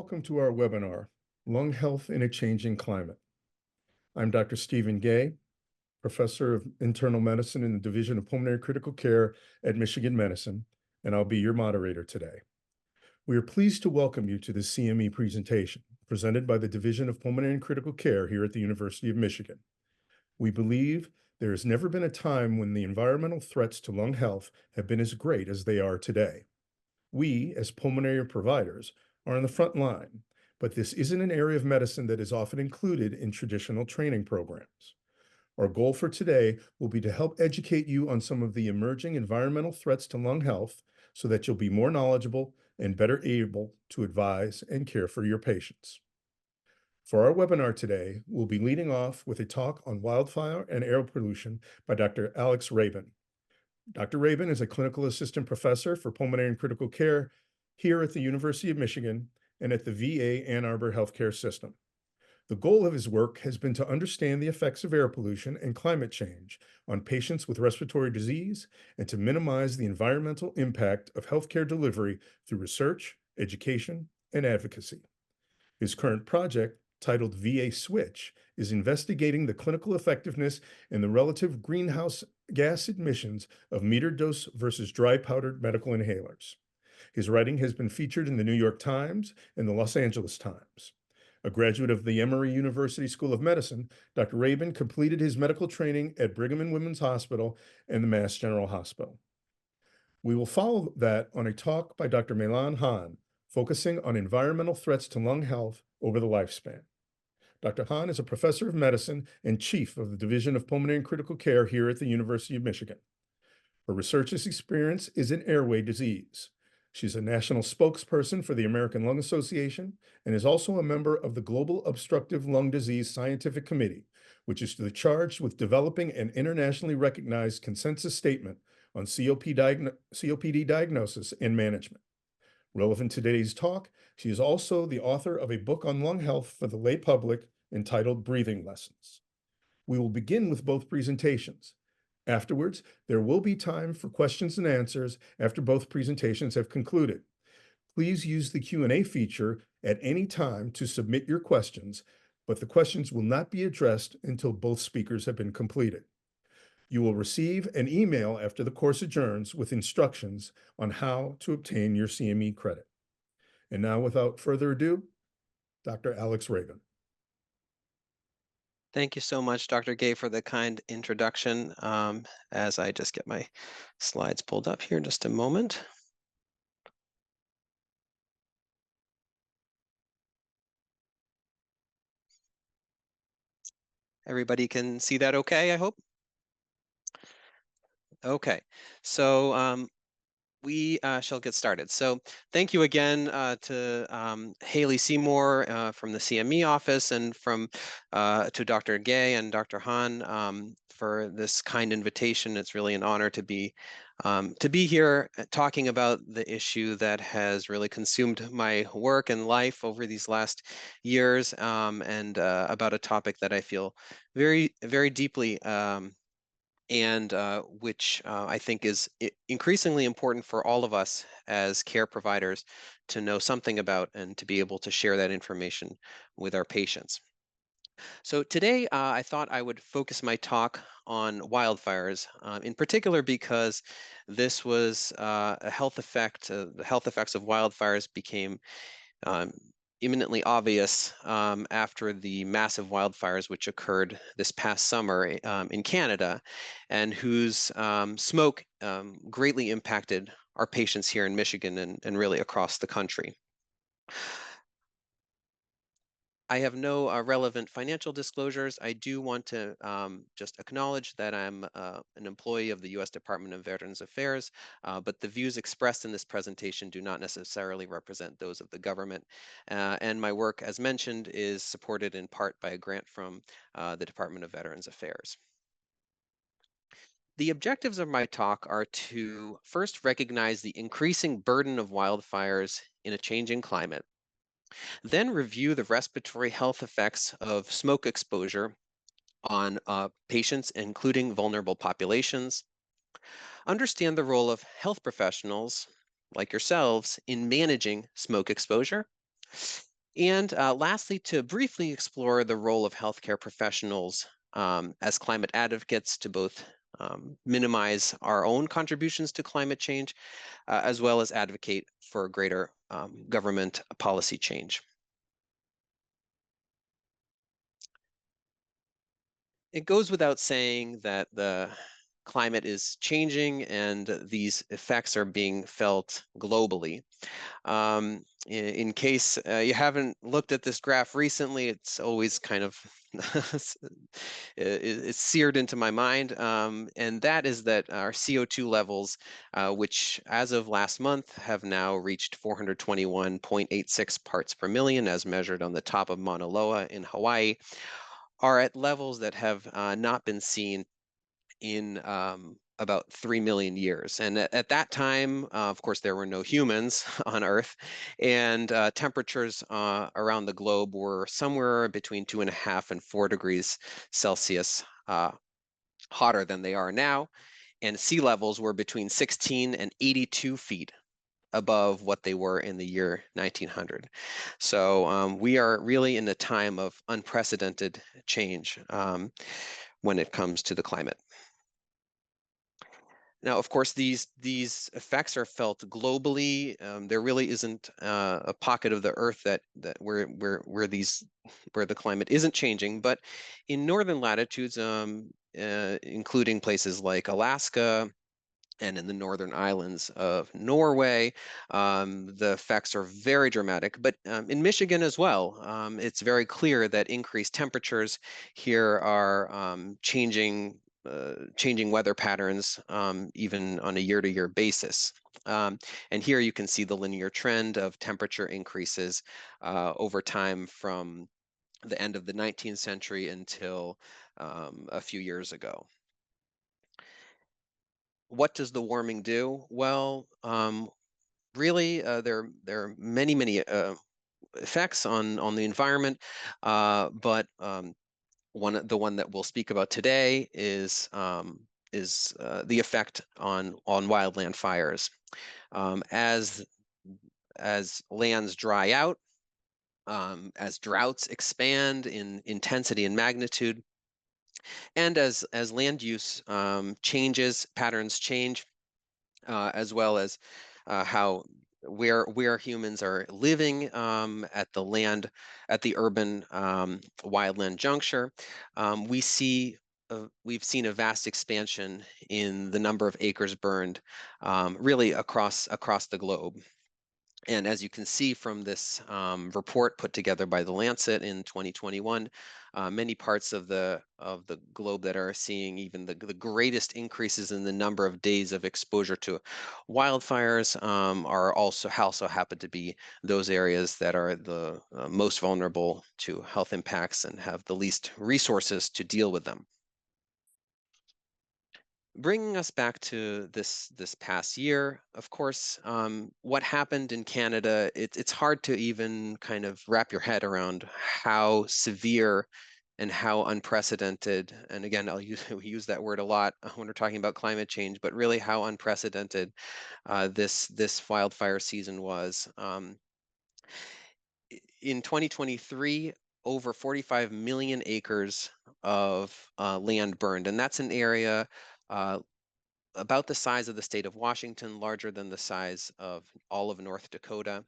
welcome to our webinar, Lung Health in a Changing Climate. I'm Dr. Stephen Gay, Professor of Internal Medicine in the Division of Pulmonary Critical Care at Michigan Medicine, and I'll be your moderator today. We are pleased to welcome you to the CME presentation presented by the Division of Pulmonary and Critical Care here at the University of Michigan. We believe there has never been a time when the environmental threats to lung health have been as great as they are today. We, as pulmonary providers, are on the front line, but this isn't an area of medicine that is often included in traditional training programs. Our goal for today will be to help educate you on some of the emerging environmental threats to lung health so that you'll be more knowledgeable and better able to advise and care for your patients. For our webinar today, we'll be leading off with a talk on wildfire and air pollution by Dr. Alex Rabin. Dr. Rabin is a clinical assistant professor for pulmonary and critical care here at the University of Michigan and at the VA Ann Arbor Healthcare System. The goal of his work has been to understand the effects of air pollution and climate change on patients with respiratory disease and to minimize the environmental impact of healthcare delivery through research, education, and advocacy. His current project, titled VA Switch, is investigating the clinical effectiveness and the relative greenhouse gas emissions of metered dose versus dry powdered medical inhalers. His writing has been featured in the New York Times and the Los Angeles Times. A graduate of the Emory University School of Medicine, Dr. Rabin completed his medical training at Brigham and Women's Hospital and the Mass General Hospital. We will follow that on a talk by Dr. MeiLan Han, focusing on environmental threats to lung health over the lifespan. Dr. Han is a professor of medicine and chief of the Division of Pulmonary and Critical Care here at the University of Michigan. Her research experience is in airway disease. She's a national spokesperson for the American Lung Association and is also a member of the Global Obstructive Lung Disease Scientific Committee, which is charged with developing an internationally recognized consensus statement on COPD diagnosis and management. Relevant to today's talk, she is also the author of a book on lung health for the lay public entitled Breathing Lessons. We will begin with both presentations. Afterwards, there will be time for questions and answers after both presentations have concluded. Please use the Q&A feature at any time to submit your questions, but the questions will not be addressed until both speakers have been completed. You will receive an email after the course adjourns with instructions on how to obtain your CME credit. And now, without further ado, Dr. Alex Rabin. Thank you so much, Dr. Gay, for the kind introduction. As I just get my slides pulled up here, just a moment. Everybody can see that okay, I hope? Okay, so we shall get started. So thank you again to Haley Seymour from the CME office and to Dr. Gay and Dr. Han for this kind invitation. It's really an honor to be here talking about the issue that has really consumed my work and life over these last years and about a topic that I feel very, very deeply and which I think is increasingly important for all of us as care providers to know something about and to be able to share that information with our patients. So today I thought I would focus my talk on wildfires, in particular because this was a health effect. The health effects of wildfires became imminently obvious after the massive wildfires which occurred this past summer in Canada, and whose smoke greatly impacted our patients here in Michigan and really across the country. I have no relevant financial disclosures. I do want to just acknowledge that I'm an employee of the U.S. Department of Veterans Affairs, but the views expressed in this presentation do not necessarily represent those of the government. And my work, as mentioned, is supported in part by a grant from the Department of Veterans Affairs. The objectives of my talk are to first recognize the increasing burden of wildfires in a changing climate, then review the respiratory health effects of smoke exposure on patients, including vulnerable populations, understand the role of health professionals like yourselves in managing smoke exposure, And lastly, to briefly explore the role of healthcare professionals as climate advocates to both minimize our own contributions to climate change, as well as advocate for greater government policy change. It goes without saying that the climate is changing and these effects are being felt globally. In case you haven't looked at this graph recently, it's always kind of it's seared into my mind, and that is that our CO2 levels, which as of last month have now reached 421.86 parts per million, as measured on the top of Mauna Loa in Hawaii, are at levels that have not been seen in about 3 million years. And at that time, of course, there were no humans on Earth, and temperatures around the globe were somewhere between 2.5 and 4 degrees Celsius hotter than they are now. And sea levels were between 16 and 82 feet above what they were in the year 1900. So we are really in a time of unprecedented change when it comes to the climate. Now, of course, these effects are felt globally. There really isn't a pocket of the Earth that where the climate isn't changing. But in northern latitudes, including places like Alaska and in the northern islands of Norway, the effects are very dramatic. But in Michigan as well, it's very clear that increased temperatures here are changing weather patterns, even on a year-to-year basis. And here you can see the linear trend of temperature increases over time from the end of the 19th century until a few years ago. What does the warming do? Well, really, there are many effects on the environment, but the one that we'll speak about today is the effect on wildland fires. As lands dry out, as droughts expand in intensity and magnitude, and as land use changes, patterns change, as well as how where humans are living at the urban wildland juncture. We've seen a vast expansion in the number of acres burned, really across the globe. And as you can see from this report put together by the Lancet in 2021, many parts of the globe that are seeing even the greatest increases in the number of days of exposure to wildfires are also happen to be those areas that are the most vulnerable to health impacts and have the least resources to deal with them. Bringing us back to this past year, of course, what happened in Canada, it's hard to even kind of wrap your head around how severe and how unprecedented, and again, we use that word a lot when we're talking about climate change, but really how unprecedented this wildfire season was. In 2023, over 45 million acres of land burned, and that's an area about the size of the state of Washington, larger than the size of all of North Dakota.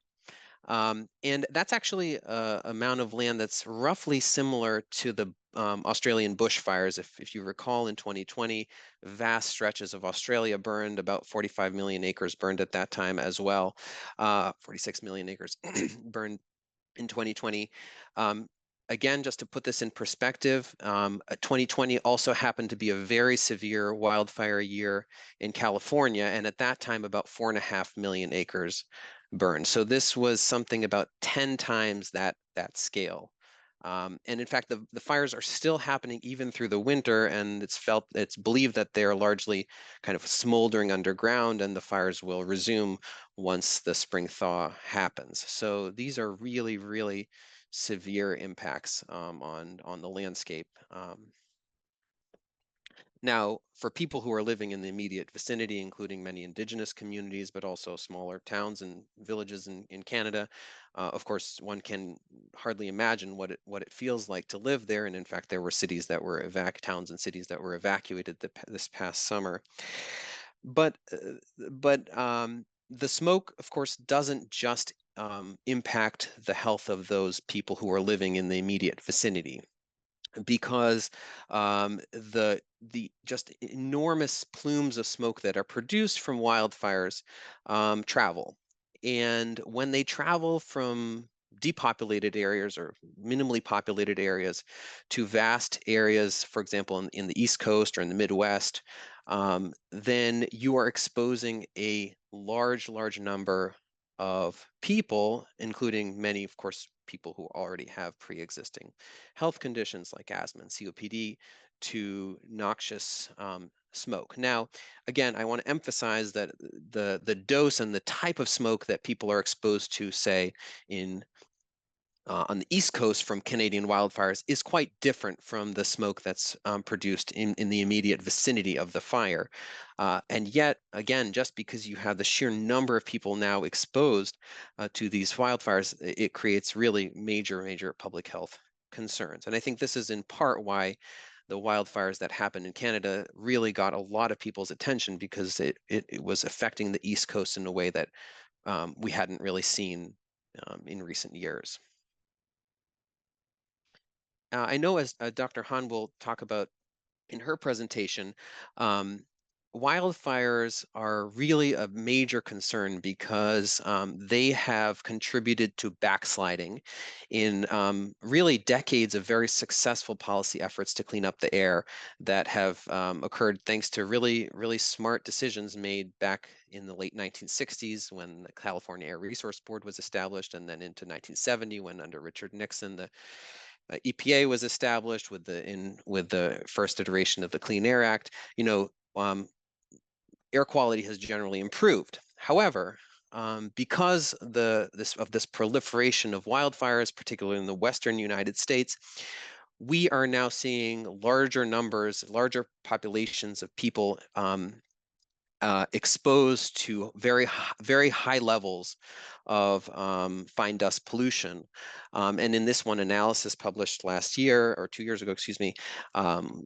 And that's actually an amount of land that's roughly similar to the Australian bushfires. If you recall, in 2020, vast stretches of Australia burned, about 45 million acres burned at that time as well. 46 million acres burned in 2020. Again, just to put this in perspective, 2020 also happened to be a very severe wildfire year in California, and at that time, about 4.5 million acres burned. So this was something about 10 times that scale. And in fact, the fires are still happening even through the winter, and it's believed that they're largely kind of smoldering underground, and the fires will resume once the spring thaw happens. So these are really severe impacts on the landscape. Now, for people who are living in the immediate vicinity, including many indigenous communities, but also smaller towns and villages in Canada, of course, one can hardly imagine what it feels like to live there. And in fact, there were cities that were towns and cities that were evacuated this past summer. But the smoke, of course, doesn't just impact the health of those people who are living in the immediate vicinity, because the just enormous plumes of smoke that are produced from wildfires travel. And when they travel from depopulated areas or minimally populated areas to vast areas, for example, in the East Coast or in the Midwest, then you are exposing a large number of people, including many, of course, people who already have pre-existing health conditions like asthma and COPD, to noxious smoke. Now, again, I want to emphasize that the dose and the type of smoke that people are exposed to, say, in on the East Coast from Canadian wildfires is quite different from the smoke that's produced in the immediate vicinity of the fire. And yet, again, just because you have the sheer number of people now exposed to these wildfires, it creates really major public health concerns. And I think this is in part why the wildfires that happened in Canada really got a lot of people's attention, because it was affecting the East Coast in a way that we hadn't really seen in recent years. I know, as Dr. Han will talk about in her presentation, um, wildfires are really a major concern because they have contributed to backsliding in really decades of very successful policy efforts to clean up the air that have occurred thanks to really smart decisions made back in the late 1960s when the California Air Resource Board was established, and then into 1970 when, under Richard Nixon, the EPA was established with the first iteration of the Clean Air Act. Air quality has generally improved. However, because this proliferation of wildfires, particularly in the western United States, we are now seeing larger numbers, larger populations of people exposed to very high levels of fine dust pollution. And in this one analysis published last year, or 2 years ago, excuse me,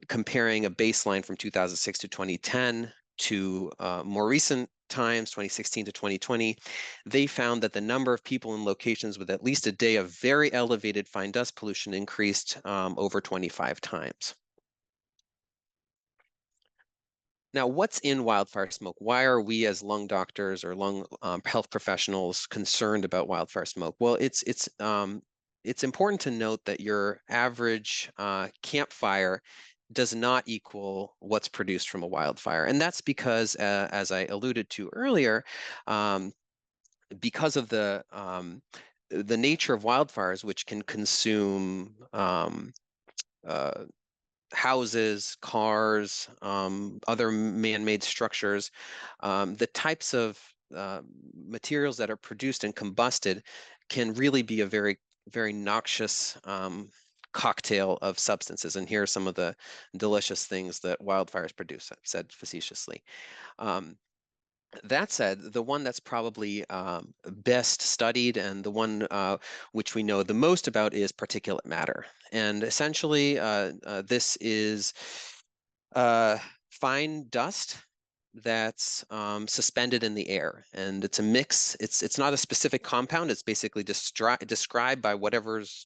comparing a baseline from 2006 to 2010 to more recent times, 2016 to 2020, they found that the number of people in locations with at least a day of very elevated fine dust pollution increased over 25 times. Now, what's in wildfire smoke? Why are we as lung doctors or lung health professionals concerned about wildfire smoke? Well, it's important to note that your average campfire does not equal what's produced from a wildfire. And that's because, as I alluded to earlier, because of the nature of wildfires, which can consume uh, houses, cars, other man-made structures, the types of materials that are produced and combusted can really be a very noxious cocktail of substances. And here are some of the delicious things that wildfires produce, I've said facetiously. That said, the one that's probably best studied and the one which we know the most about is particulate matter. And essentially, this is fine dust that's suspended in the air, and it's a mix. It's not a specific compound. It's basically described by whatever's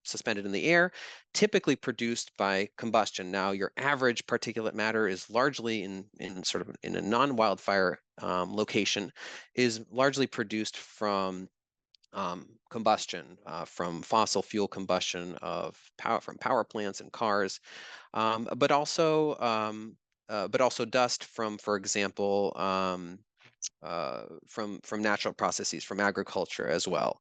suspended in the air, typically produced by combustion. Now, your average particulate matter is largely in sort of in a non-wildfire location, is largely produced from combustion, from fossil fuel combustion of power from power plants and cars, but also dust from, for example, from natural processes, from agriculture as well.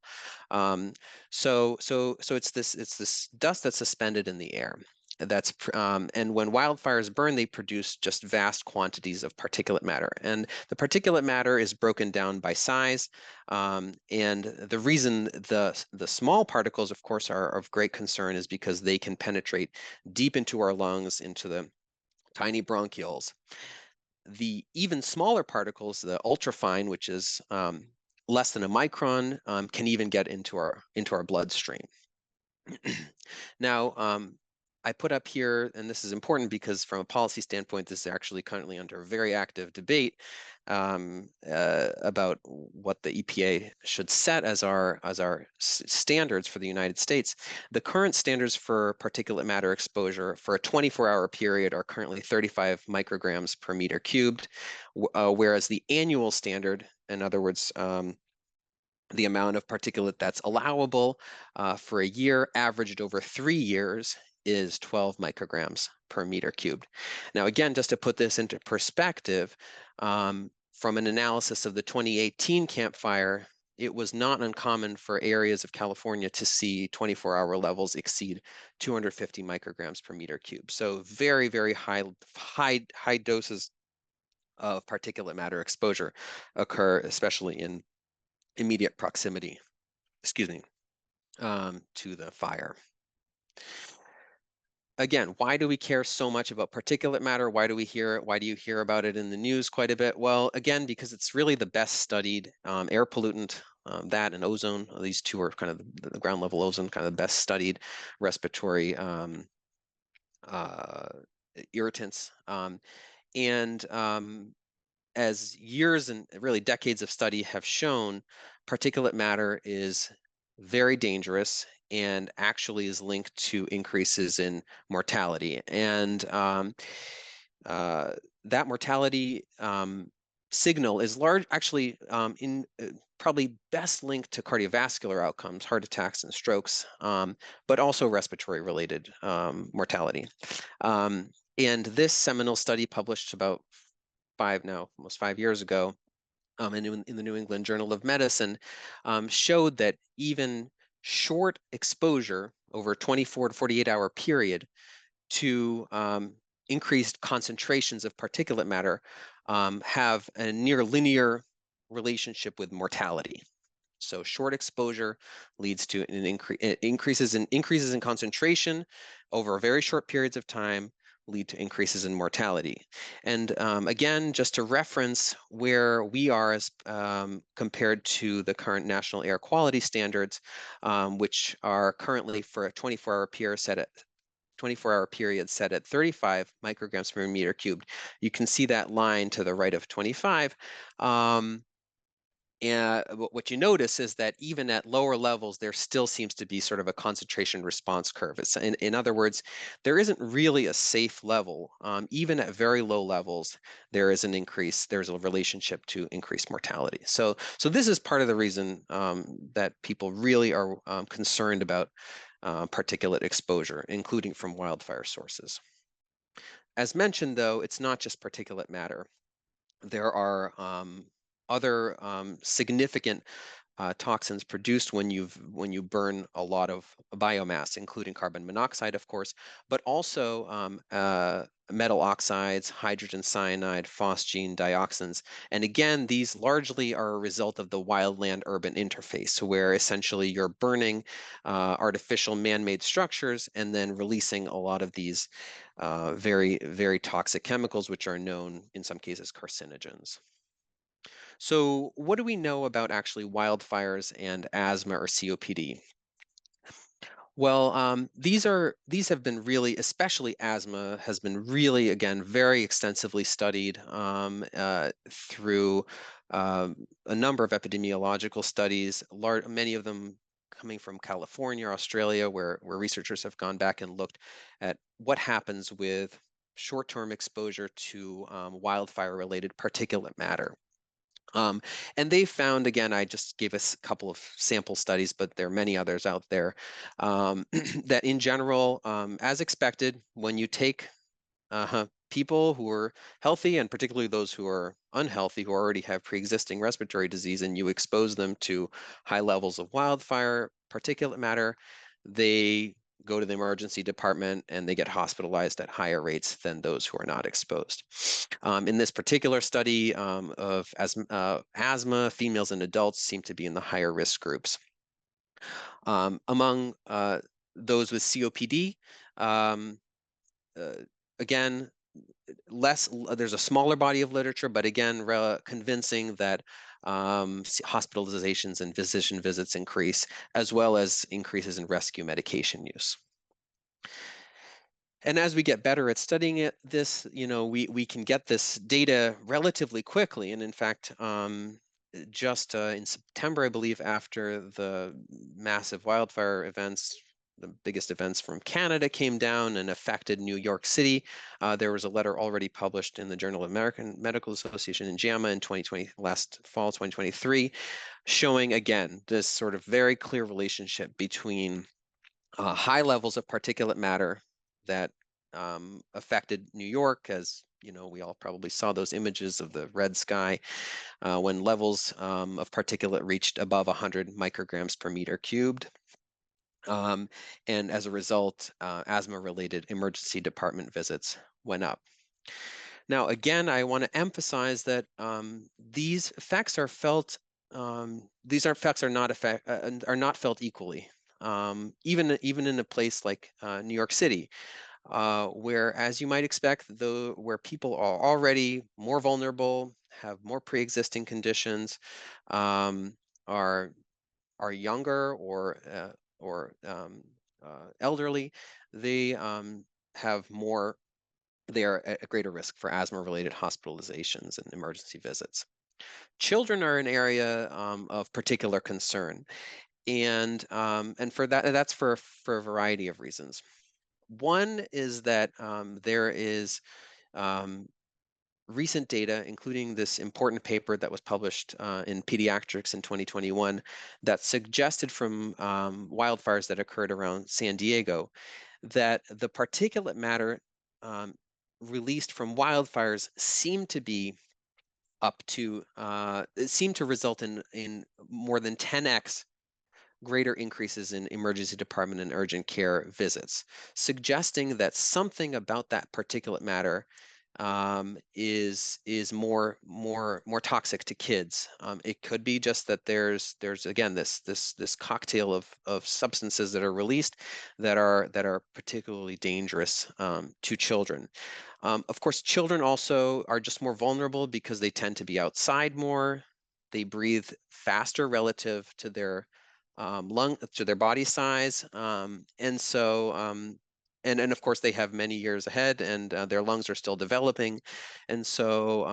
So it's this dust that's suspended in the air. And when wildfires burn, they produce just vast quantities of particulate matter. And the particulate matter is broken down by size. And the reason the small particles, of course, are of great concern is because they can penetrate deep into our lungs, into the tiny bronchioles. The even smaller particles, the ultrafine, which is less than a micron, can even get into our bloodstream. Now, I put up here, and this is important because from a policy standpoint, this is actually currently under very active debate about what the EPA should set as our standards for the United States. The current standards for particulate matter exposure for a 24-hour period are currently 35 micrograms per meter cubed, whereas the annual standard, in other words, the amount of particulate that's allowable for a year, averaged over 3 years, is 12 micrograms per meter cubed. Now, again, just to put this into perspective, from an analysis of the 2018 Camp Fire, it was not uncommon for areas of California to see 24-hour levels exceed 250 micrograms per meter cubed. So very, very high doses of particulate matter exposure occur, especially in immediate proximity, excuse me, to the fire. Again, why do we care so much about particulate matter? Why do you hear about it in the news quite a bit? Well, again, because it's really the best studied air pollutant. That and ozone, these two are kind of the ground level ozone, kind of the best studied respiratory irritants. As years and really decades of study have shown, particulate matter is very dangerous and actually is linked to increases in mortality. And that mortality signal is probably best linked to cardiovascular outcomes, heart attacks and strokes, but also respiratory related mortality. And this seminal study published about almost 5 years ago, in the New England Journal of Medicine, showed that even short exposure over a 24 to 48-hour period to increased concentrations of particulate matter have a near linear relationship with mortality. So short exposure leads to increases in concentration over very short periods of time, lead to increases in mortality. And again, just to reference where we are as compared to the current national air quality standards, which are currently for a 24-hour period set at 35 micrograms per meter cubed. You can see that line to the right of 25. And what you notice is that even at lower levels, there still seems to be sort of a concentration response curve. In other words, there isn't really a safe level. Even at very low levels, there's a relationship to increased mortality. So this is part of the reason that people really are concerned about particulate exposure, including from wildfire sources. As mentioned, though, it's not just particulate matter. There are other significant toxins produced when you burn a lot of biomass, including carbon monoxide, of course, but also metal oxides, hydrogen cyanide, phosgene, dioxins. And again, these largely are a result of the wildland-urban interface, where essentially you're burning artificial man-made structures and then releasing a lot of these very, very toxic chemicals, which are known in some cases carcinogens. So what do we know about actually wildfires and asthma or COPD? Well, these have been really, especially asthma, has been really, again, very extensively studied through a number of epidemiological studies, many of them coming from California, Australia, where researchers have gone back and looked at what happens with short-term exposure to wildfire-related particulate matter. And they found, again, I just gave us a couple of sample studies, but there are many others out there, that in general, as expected, when you take people who are healthy, and particularly those who are unhealthy, who already have pre-existing respiratory disease, and you expose them to high levels of wildfire particulate matter, they go to the emergency department and they get hospitalized at higher rates than those who are not exposed. In this particular study of asthma, females and adults seem to be in the higher risk groups. Among those with COPD, again, there's a smaller body of literature, but again, convincing that hospitalizations and physician visits increase, as well as increases in rescue medication use. And as we get better at studying this, we can get this data relatively quickly. And in fact, just in September, I believe, after the massive wildfire events, the biggest events from Canada came down and affected New York City, there was a letter already published in the Journal of American Medical Association in JAMA in 2020, last fall, 2023, showing again this sort of very clear relationship between high levels of particulate matter that affected New York, as we all probably saw those images of the red sky when levels of particulate reached above 100 micrograms per meter cubed. And as a result, asthma-related emergency department visits went up. Now, again, I want to emphasize that these effects are felt. These effects are not felt equally. Even in a place like New York City, where, as you might expect, where people are already more vulnerable, have more pre-existing conditions, are younger or elderly, they have more. They are at a greater risk for asthma-related hospitalizations and emergency visits. Children are an area of particular concern, and for that's for a variety of reasons. One is that there is recent data, including this important paper that was published in Pediatrics in 2021, that suggested from wildfires that occurred around San Diego that the particulate matter released from wildfires seemed to be it seemed to result in more than 10x greater increases in emergency department and urgent care visits, suggesting that something about that particulate matter is more toxic to kids. It could be just that there's again this cocktail of substances that are released that are particularly dangerous to children. Of course, children also are just more vulnerable because they tend to be outside more. They breathe faster relative to their body size, and so and of course they have many years ahead, and their lungs are still developing, and so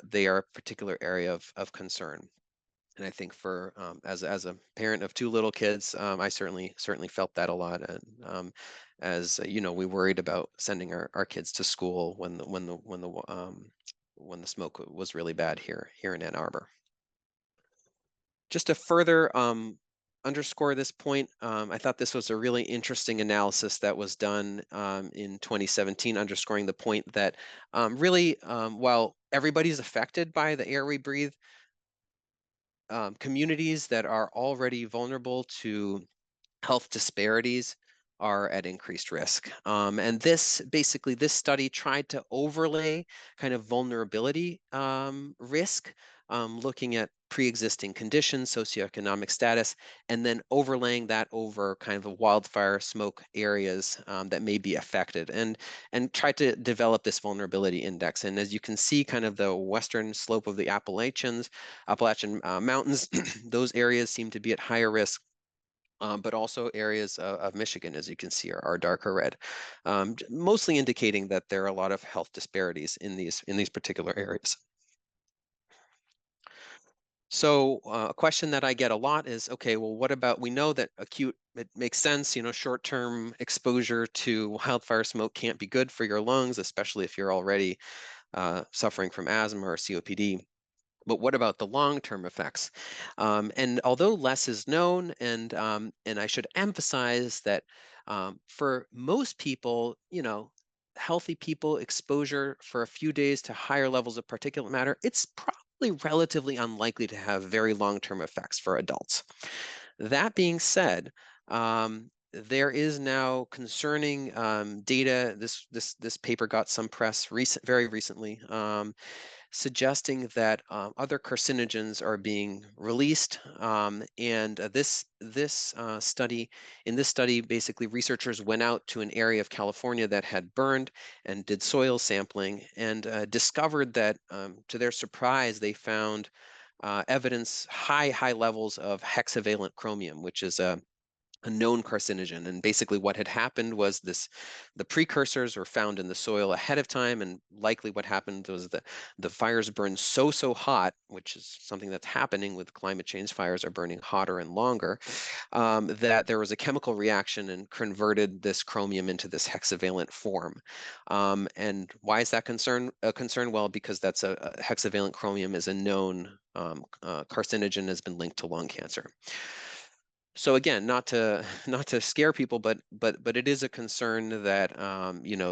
they are a particular area of concern. And I think for as a parent of two little kids, I certainly felt that a lot, and as we worried about sending our kids to school when the smoke was really bad here in Ann Arbor. Just to further underscore this point, I thought this was a really interesting analysis that was done in 2017, underscoring the point that really, while everybody's affected by the air we breathe, communities that are already vulnerable to health disparities are at increased risk. And this study tried to overlay kind of vulnerability risk, looking at pre-existing conditions, socioeconomic status, and then overlaying that over kind of the wildfire smoke areas that may be affected, and try to develop this vulnerability index. And as you can see, kind of the western slope of the Appalachian Mountains, those areas seem to be at higher risk. But also areas of Michigan, as you can see, are darker red, mostly indicating that there are a lot of health disparities in these particular areas. So a question that I get a lot is, okay, well, what about, we know that it makes sense, short-term exposure to wildfire smoke can't be good for your lungs, especially if you're already suffering from asthma or COPD. But what about the long-term effects? And although less is known, and I should emphasize that for most people, healthy people, exposure for a few days to higher levels of particulate matter, it's probably relatively unlikely to have very long-term effects for adults. That being said, there is now concerning data. This paper got some press very recently, suggesting that other carcinogens are being released. And in this study, basically researchers went out to an area of California that had burned and did soil sampling and discovered that, to their surprise, they found evidence, high levels of hexavalent chromium, which is a known carcinogen. And basically what had happened was the precursors were found in the soil ahead of time, and likely what happened was the fires burned so hot, which is something that's happening with climate change. Fires are burning hotter and longer, that there was a chemical reaction and converted this chromium into this hexavalent form. And why is that a concern? Well, because that's a hexavalent chromium is a known carcinogen, has been linked to lung cancer. So again, not to not to scare people, but it is a concern that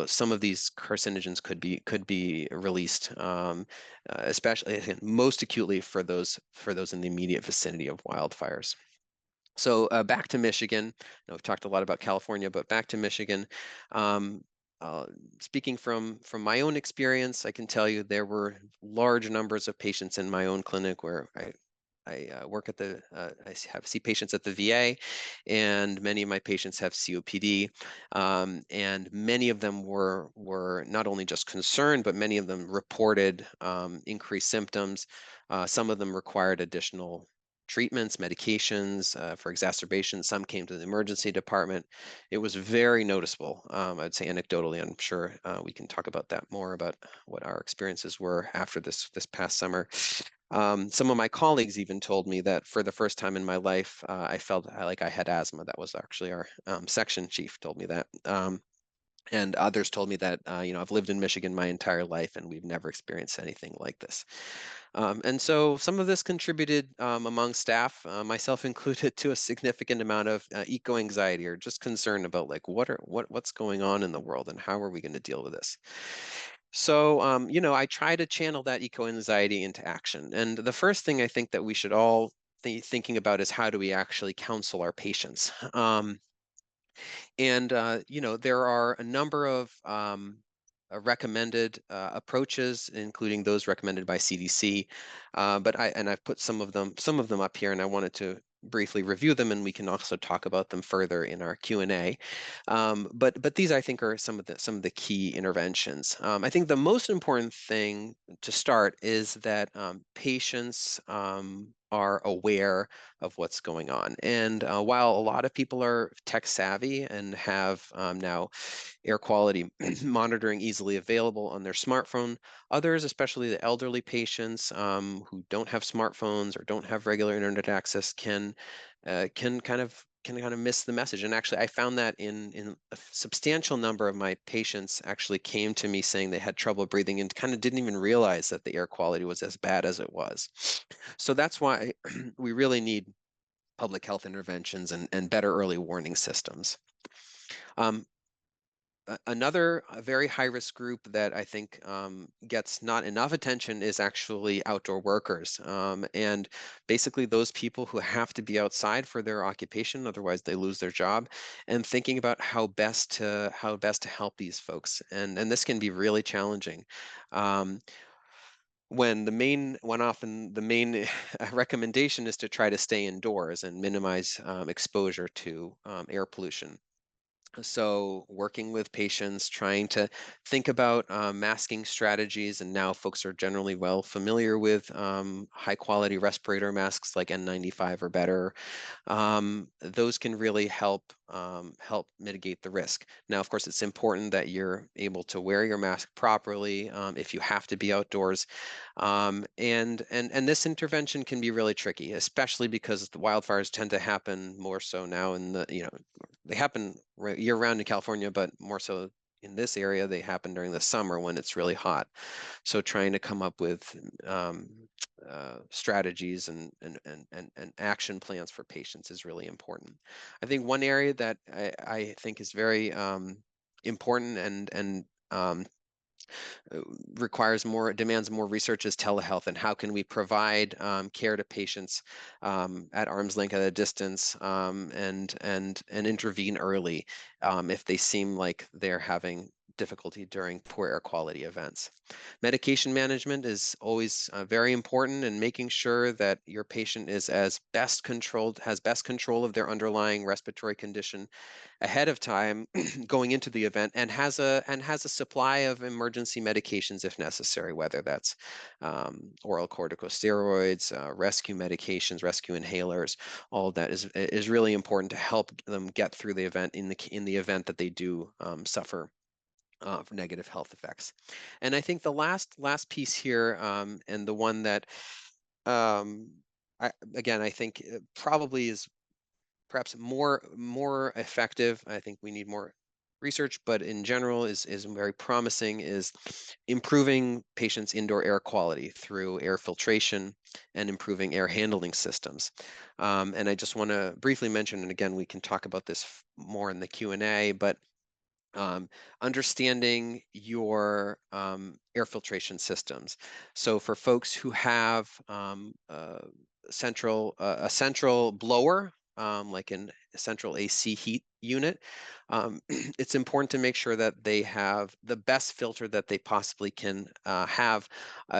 some of these carcinogens could be released, especially again, most acutely for those in the immediate vicinity of wildfires. So back to Michigan. We've talked a lot about California, but back to Michigan. Um, uh, Speaking from my own experience, I can tell you there were large numbers of patients in my own clinic where I work at see patients at the VA, and many of my patients have COPD, and many of them were not only just concerned, but many of them reported increased symptoms. Some of them required additional treatments, medications for exacerbation. Some came to the emergency department. It was very noticeable. I'd say anecdotally, I'm sure we can talk about that more, about what our experiences were after this past summer. Some of my colleagues even told me that for the first time in my life, I felt like I had asthma. That was actually our section chief told me that. And others told me that, I've lived in Michigan my entire life and we've never experienced anything like this. And so some of this contributed among staff, myself included, to a significant amount of eco-anxiety, or just concern about like what's going on in the world and how are we going to deal with this. So, I try to channel that eco-anxiety into action. And the first thing I think that we should all be thinking about is, how do we actually counsel our patients? And there are a number of recommended approaches, including those recommended by CDC. But I've put some of them up here, and I wanted to briefly review them, and we can also talk about them further in our Q&A. But these, I think, are some of the key interventions. I think the most important thing to start is that patients are aware of what's going on. And while a lot of people are tech savvy and have now air quality monitoring easily available on their smartphone, others, especially the elderly patients who don't have smartphones or don't have regular internet access, can kind of miss the message. And actually, I found that in a substantial number of my patients actually came to me saying they had trouble breathing and kind of didn't even realize that the air quality was as bad as it was. So that's why we really need public health interventions and better early warning systems. Um, Another very high-risk group that I think gets not enough attention is actually outdoor workers, and basically those people who have to be outside for their occupation, otherwise they lose their job, and thinking about how best to help these folks, and this can be really challenging. Um, when often the main recommendation is to try to stay indoors and minimize exposure to air pollution. So working with patients, trying to think about masking strategies, and now folks are generally well familiar with high quality respirator masks like N95 or better. Those can really help mitigate the risk. Now, of course, it's important that you're able to wear your mask properly if you have to be outdoors. And this intervention can be really tricky, especially because the wildfires tend to happen more so now they happen year round in California, but more so in this area, they happen during the summer when it's really hot. So trying to come up with strategies and action plans for patients is really important. I think one area that I think is very important and uh, demands more research is telehealth, and how can we provide care to patients at arm's length at a distance, and intervene early if they seem like they're having difficulty during poor air quality events. Medication management is always very important, and making sure that your patient is has best control of their underlying respiratory condition ahead of time going into the event, and has a supply of emergency medications if necessary, whether that's oral corticosteroids, rescue medications, rescue inhalers. All of that is really important to help them get through the event in the event that they do suffer negative health effects. And I think the last piece here, and the one that um, I think probably is perhaps more effective. I think we need more research, but in general is very promising, is improving patients' indoor air quality through air filtration and improving air handling systems. And I just want to briefly mention, and again, we can talk about this more in the Q&A, but um, understanding your air filtration systems. So for folks who have a central blower, like a central AC heat unit, it's important to make sure that they have the best filter that they possibly can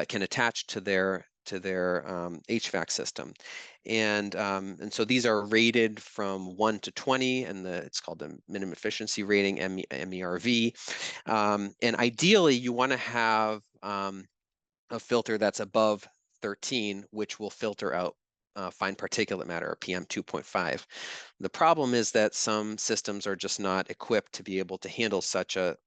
can attach to their HVAC system. And so these are rated from 1 to 20, and it's called the minimum efficiency rating, MERV. And ideally, you want to have a filter that's above 13, which will filter out fine particulate matter, or PM 2.5. The problem is that some systems are just not equipped to be able to handle such a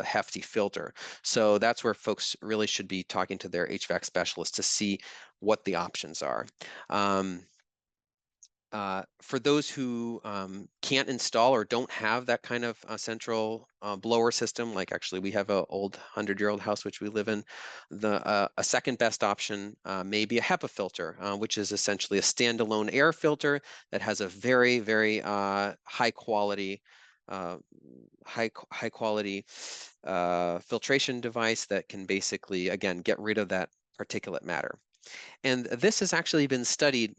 hefty filter. So that's where folks really should be talking to their HVAC specialist to see what the options are. For those who can't install or don't have that kind of central blower system, like actually we have an old 100-year-old house which we live in, a second best option may be a HEPA filter, which is essentially a standalone air filter that has a very, very high quality filtration device that can basically, again, get rid of that particulate matter. And this has actually been studied,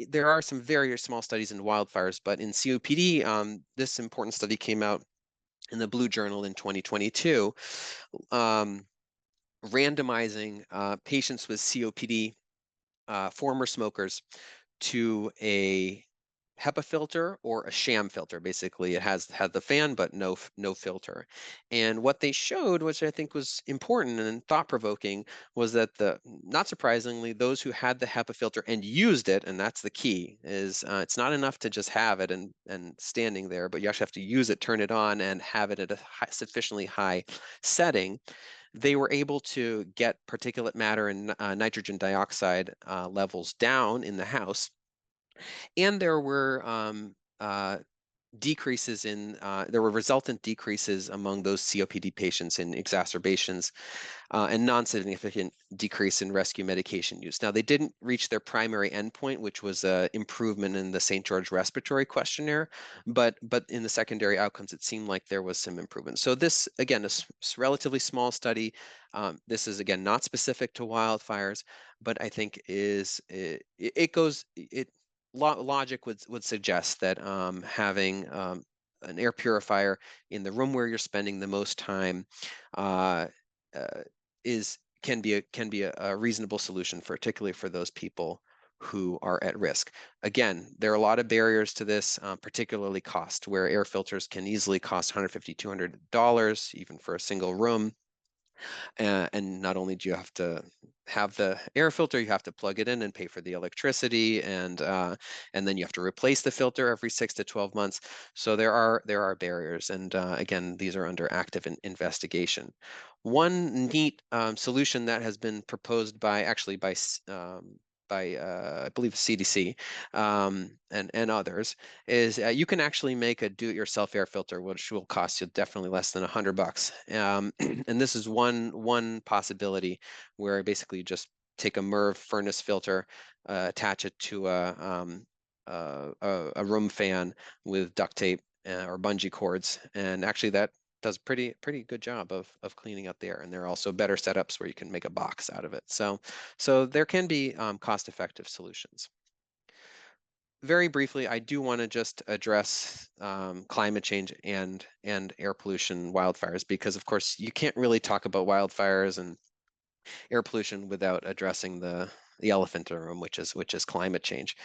there are some very small studies in wildfires, but in COPD, this important study came out in the Blue Journal in 2022, randomizing patients with COPD, former smokers, to a HEPA filter or a sham filter. Basically, it had the fan, but no filter. And what they showed, which I think was important and thought-provoking, was that not surprisingly, those who had the HEPA filter and used it, and that's the key, is it's not enough to just have it and standing there, but you actually have to use it, turn it on, and have it at a sufficiently high setting. They were able to get particulate matter and nitrogen dioxide levels down in the house. And there were there were resultant decreases among those COPD patients in exacerbations, and non-significant decrease in rescue medication use. Now, they didn't reach their primary endpoint, which was improvement in the St. George Respiratory Questionnaire, but in the secondary outcomes, it seemed like there was some improvement. So this, again, is a relatively small study. This is, again, not specific to wildfires, but I think logic would suggest that having an air purifier in the room where you're spending the most time uh, uh, can be a reasonable solution, particularly for those people who are at risk. Again, there are a lot of barriers to this, particularly cost, where air filters can easily cost $150, $200 even for a single room. And not only do you have to have the air filter, you have to plug it in and pay for the electricity, and then you have to replace the filter every 6 to 12 months. So there are barriers, and again, these are under active investigation. One neat solution that has been proposed by I believe CDC and others is you can actually make a do-it-yourself air filter, which will cost you definitely less than $100. And this is one possibility, where basically you just take a MERV furnace filter, attach it to a room fan with duct tape or bungee cords, and actually that does pretty good job of cleaning up the air, and there are also better setups where you can make a box out of it. So there can be cost-effective solutions. Very briefly, I do want to just address climate change and air pollution, wildfires, because of course you can't really talk about wildfires and air pollution without addressing the elephant in the room, which is climate change.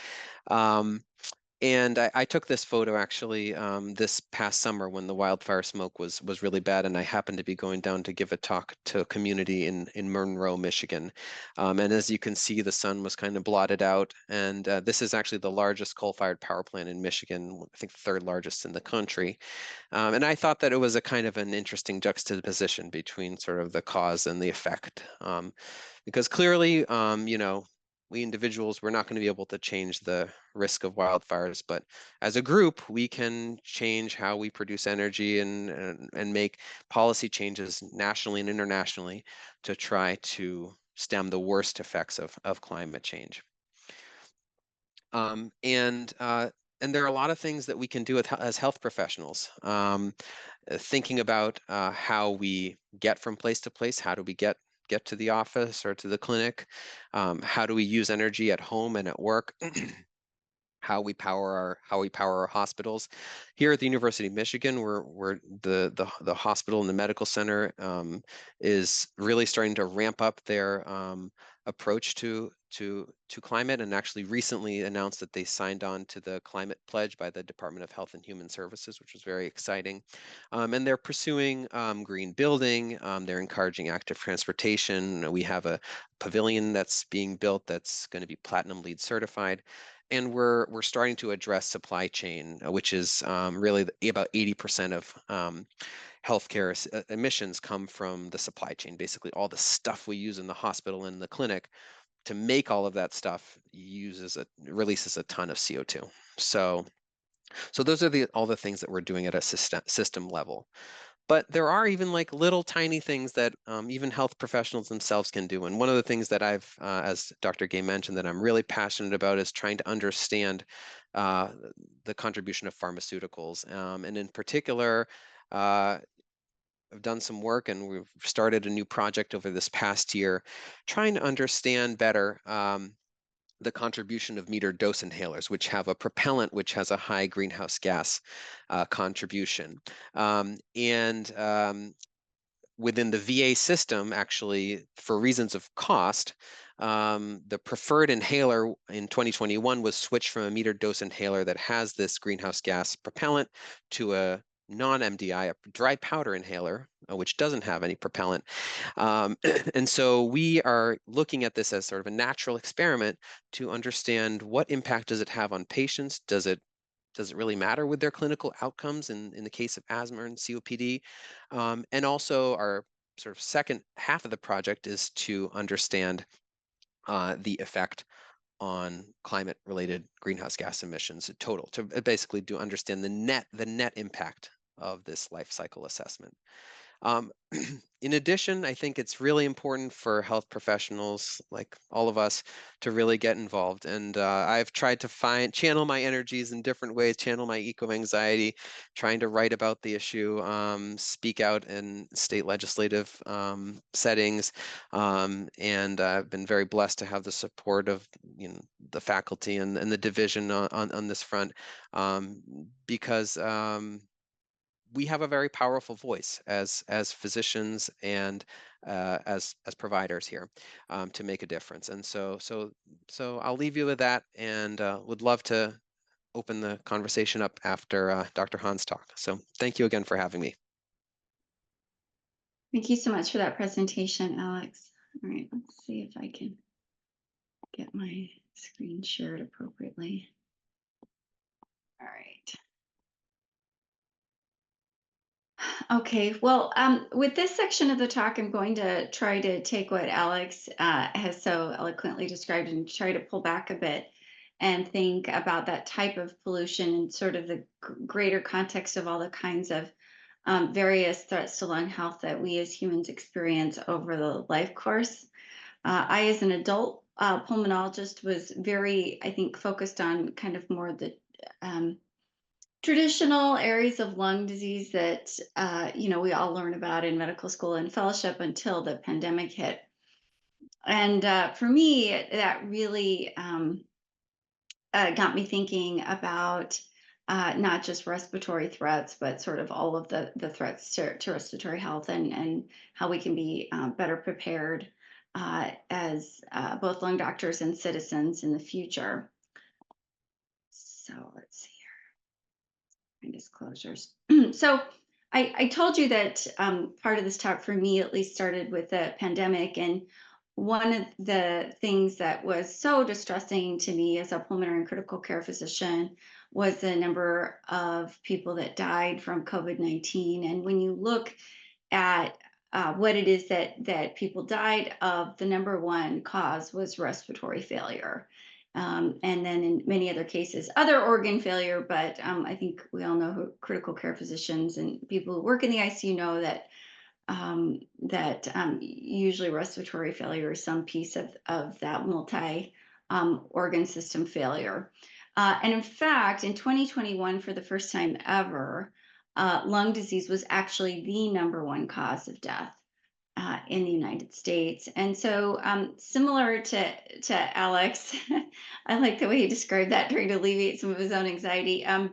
And I took this photo actually this past summer when the wildfire smoke was really bad, and I happened to be going down to give a talk to a community in Monroe, Michigan. And as you can see, the sun was kind of blotted out. And this is actually the largest coal-fired power plant in Michigan, I think the third largest in the country. And I thought that it was a kind of an interesting juxtaposition between sort of the cause and the effect, because clearly, we individuals, we're not going to be able to change the risk of wildfires, but as a group, we can change how we produce energy and make policy changes nationally and internationally to try to stem the worst effects of climate change. And there are a lot of things that we can do as health professionals. Thinking about how we get from place to place, how do we get to the office or to the clinic? How do we use energy at home and at work? How we power our hospitals. Here at the University of Michigan, we're the hospital and the medical center is really starting to ramp up their approach to climate, and actually recently announced that they signed on to the climate pledge by the Department of Health and Human Services, which was very exciting. And they're pursuing green building. They're encouraging active transportation. We have a pavilion that's being built that's going to be platinum LEED certified. And we're starting to address supply chain, which is really about 80% of healthcare emissions come from the supply chain. Basically, all the stuff we use in the hospital and the clinic to make all of that stuff releases a ton of CO2. So those are all the things that we're doing at a system level. But there are even like little tiny things that even health professionals themselves can do. And one of the things that as Dr. Gay mentioned, that I'm really passionate about is trying to understand the contribution of pharmaceuticals. And in particular, I've done some work and we've started a new project over this past year, trying to understand better the contribution of metered dose inhalers, which have a propellant which has a high greenhouse gas contribution. Within the VA system, actually, for reasons of cost, the preferred inhaler in 2021 was switched from a metered dose inhaler that has this greenhouse gas propellant to a non-MDI, a dry powder inhaler, which doesn't have any propellant. And so we are looking at this as sort of a natural experiment to understand what impact does it have on patients? Does it really matter with their clinical outcomes in the case of asthma and COPD? And also our sort of second half of the project is to understand the effect on climate-related greenhouse gas emissions in total, to basically understand the net impact of this life cycle assessment. In addition, I think it's really important for health professionals like all of us to really get involved. And I've tried to channel my energies in different ways, channel my eco-anxiety, trying to write about the issue, speak out in state legislative settings. And I've been very blessed to have the support of the faculty and the division on this front, because we have a very powerful voice as physicians and as providers here to make a difference. And so I'll leave you with that, and would love to open the conversation up after Dr. Han's talk. So thank you again for having me. Thank you so much for that presentation, Alex. All right, let's see if I can get my screen shared appropriately. All right. Okay, well, with this section of the talk, I'm going to try to take what Alex has so eloquently described and try to pull back a bit and think about that type of pollution and sort of the greater context of all the kinds of various threats to lung health that we as humans experience over the life course. I, as an adult pulmonologist, was very, I think, focused on kind of more the traditional areas of lung disease that we all learn about in medical school and fellowship until the pandemic hit. And for me, that really got me thinking about not just respiratory threats, but sort of all of the threats to respiratory health, and how we can be better prepared as both lung doctors and citizens in the future. So let's see here, my disclosures. So I told you that part of this talk for me at least started with the pandemic. And one of the things that was so distressing to me as a pulmonary and critical care physician was the number of people that died from COVID-19. And when you look at what it is that people died of, the number one cause was respiratory failure. And then in many other cases, other organ failure. But I think we all know who critical care physicians and people who work in the ICU know that usually respiratory failure is some piece of that multi organ system failure. And in fact, in 2021, for the first time ever, lung disease was actually the number one cause of death in the United States. And so, similar to Alex, I like the way he described that, trying to alleviate some of his own anxiety. I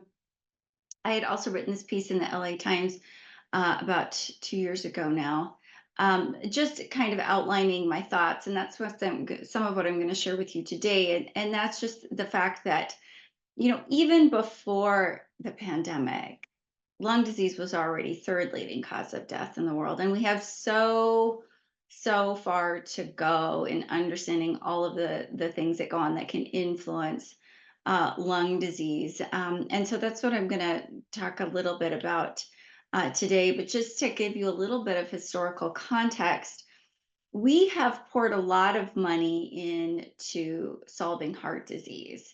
had also written this piece in the LA Times about 2 years ago now, just kind of outlining my thoughts. And that's what some of what I'm going to share with you today. And that's just the fact that, even before the pandemic, lung disease was already third leading cause of death in the world. And we have so far to go in understanding all of the things that go on that can influence lung disease. And so that's what I'm going to talk a little bit about today. But just to give you a little bit of historical context, we have poured a lot of money into solving heart disease.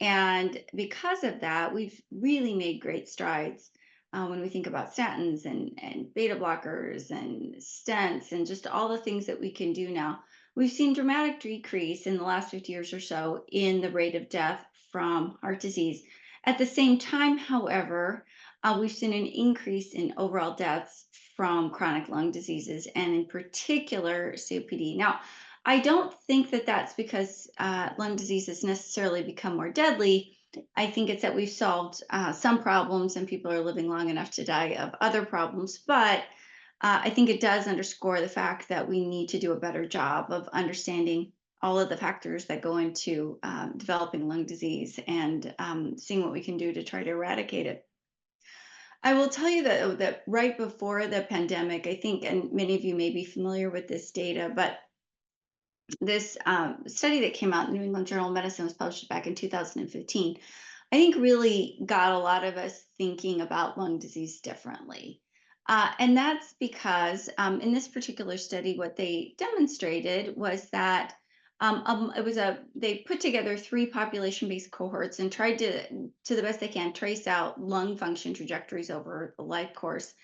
And because of that, we've really made great strides when we think about statins and beta blockers and stents and just all the things that we can do now. We've seen dramatic decrease in the last 50 years or so in the rate of death from heart disease. At the same time, however, we've seen an increase in overall deaths from chronic lung diseases, and in particular COPD. Now, I don't think that that's because lung disease has necessarily become more deadly. I think it's that we've solved some problems and people are living long enough to die of other problems. But I think it does underscore the fact that we need to do a better job of understanding all of the factors that go into developing lung disease, and seeing what we can do to try to eradicate it. I will tell you that right before the pandemic, I think, and many of you may be familiar with this data, but this study that came out in the New England Journal of Medicine was published back in 2015, I think really got a lot of us thinking about lung disease differently. And that's because in this particular study, what they demonstrated was that they put together 3 population-based cohorts and tried to the best they can, trace out lung function trajectories over the life course,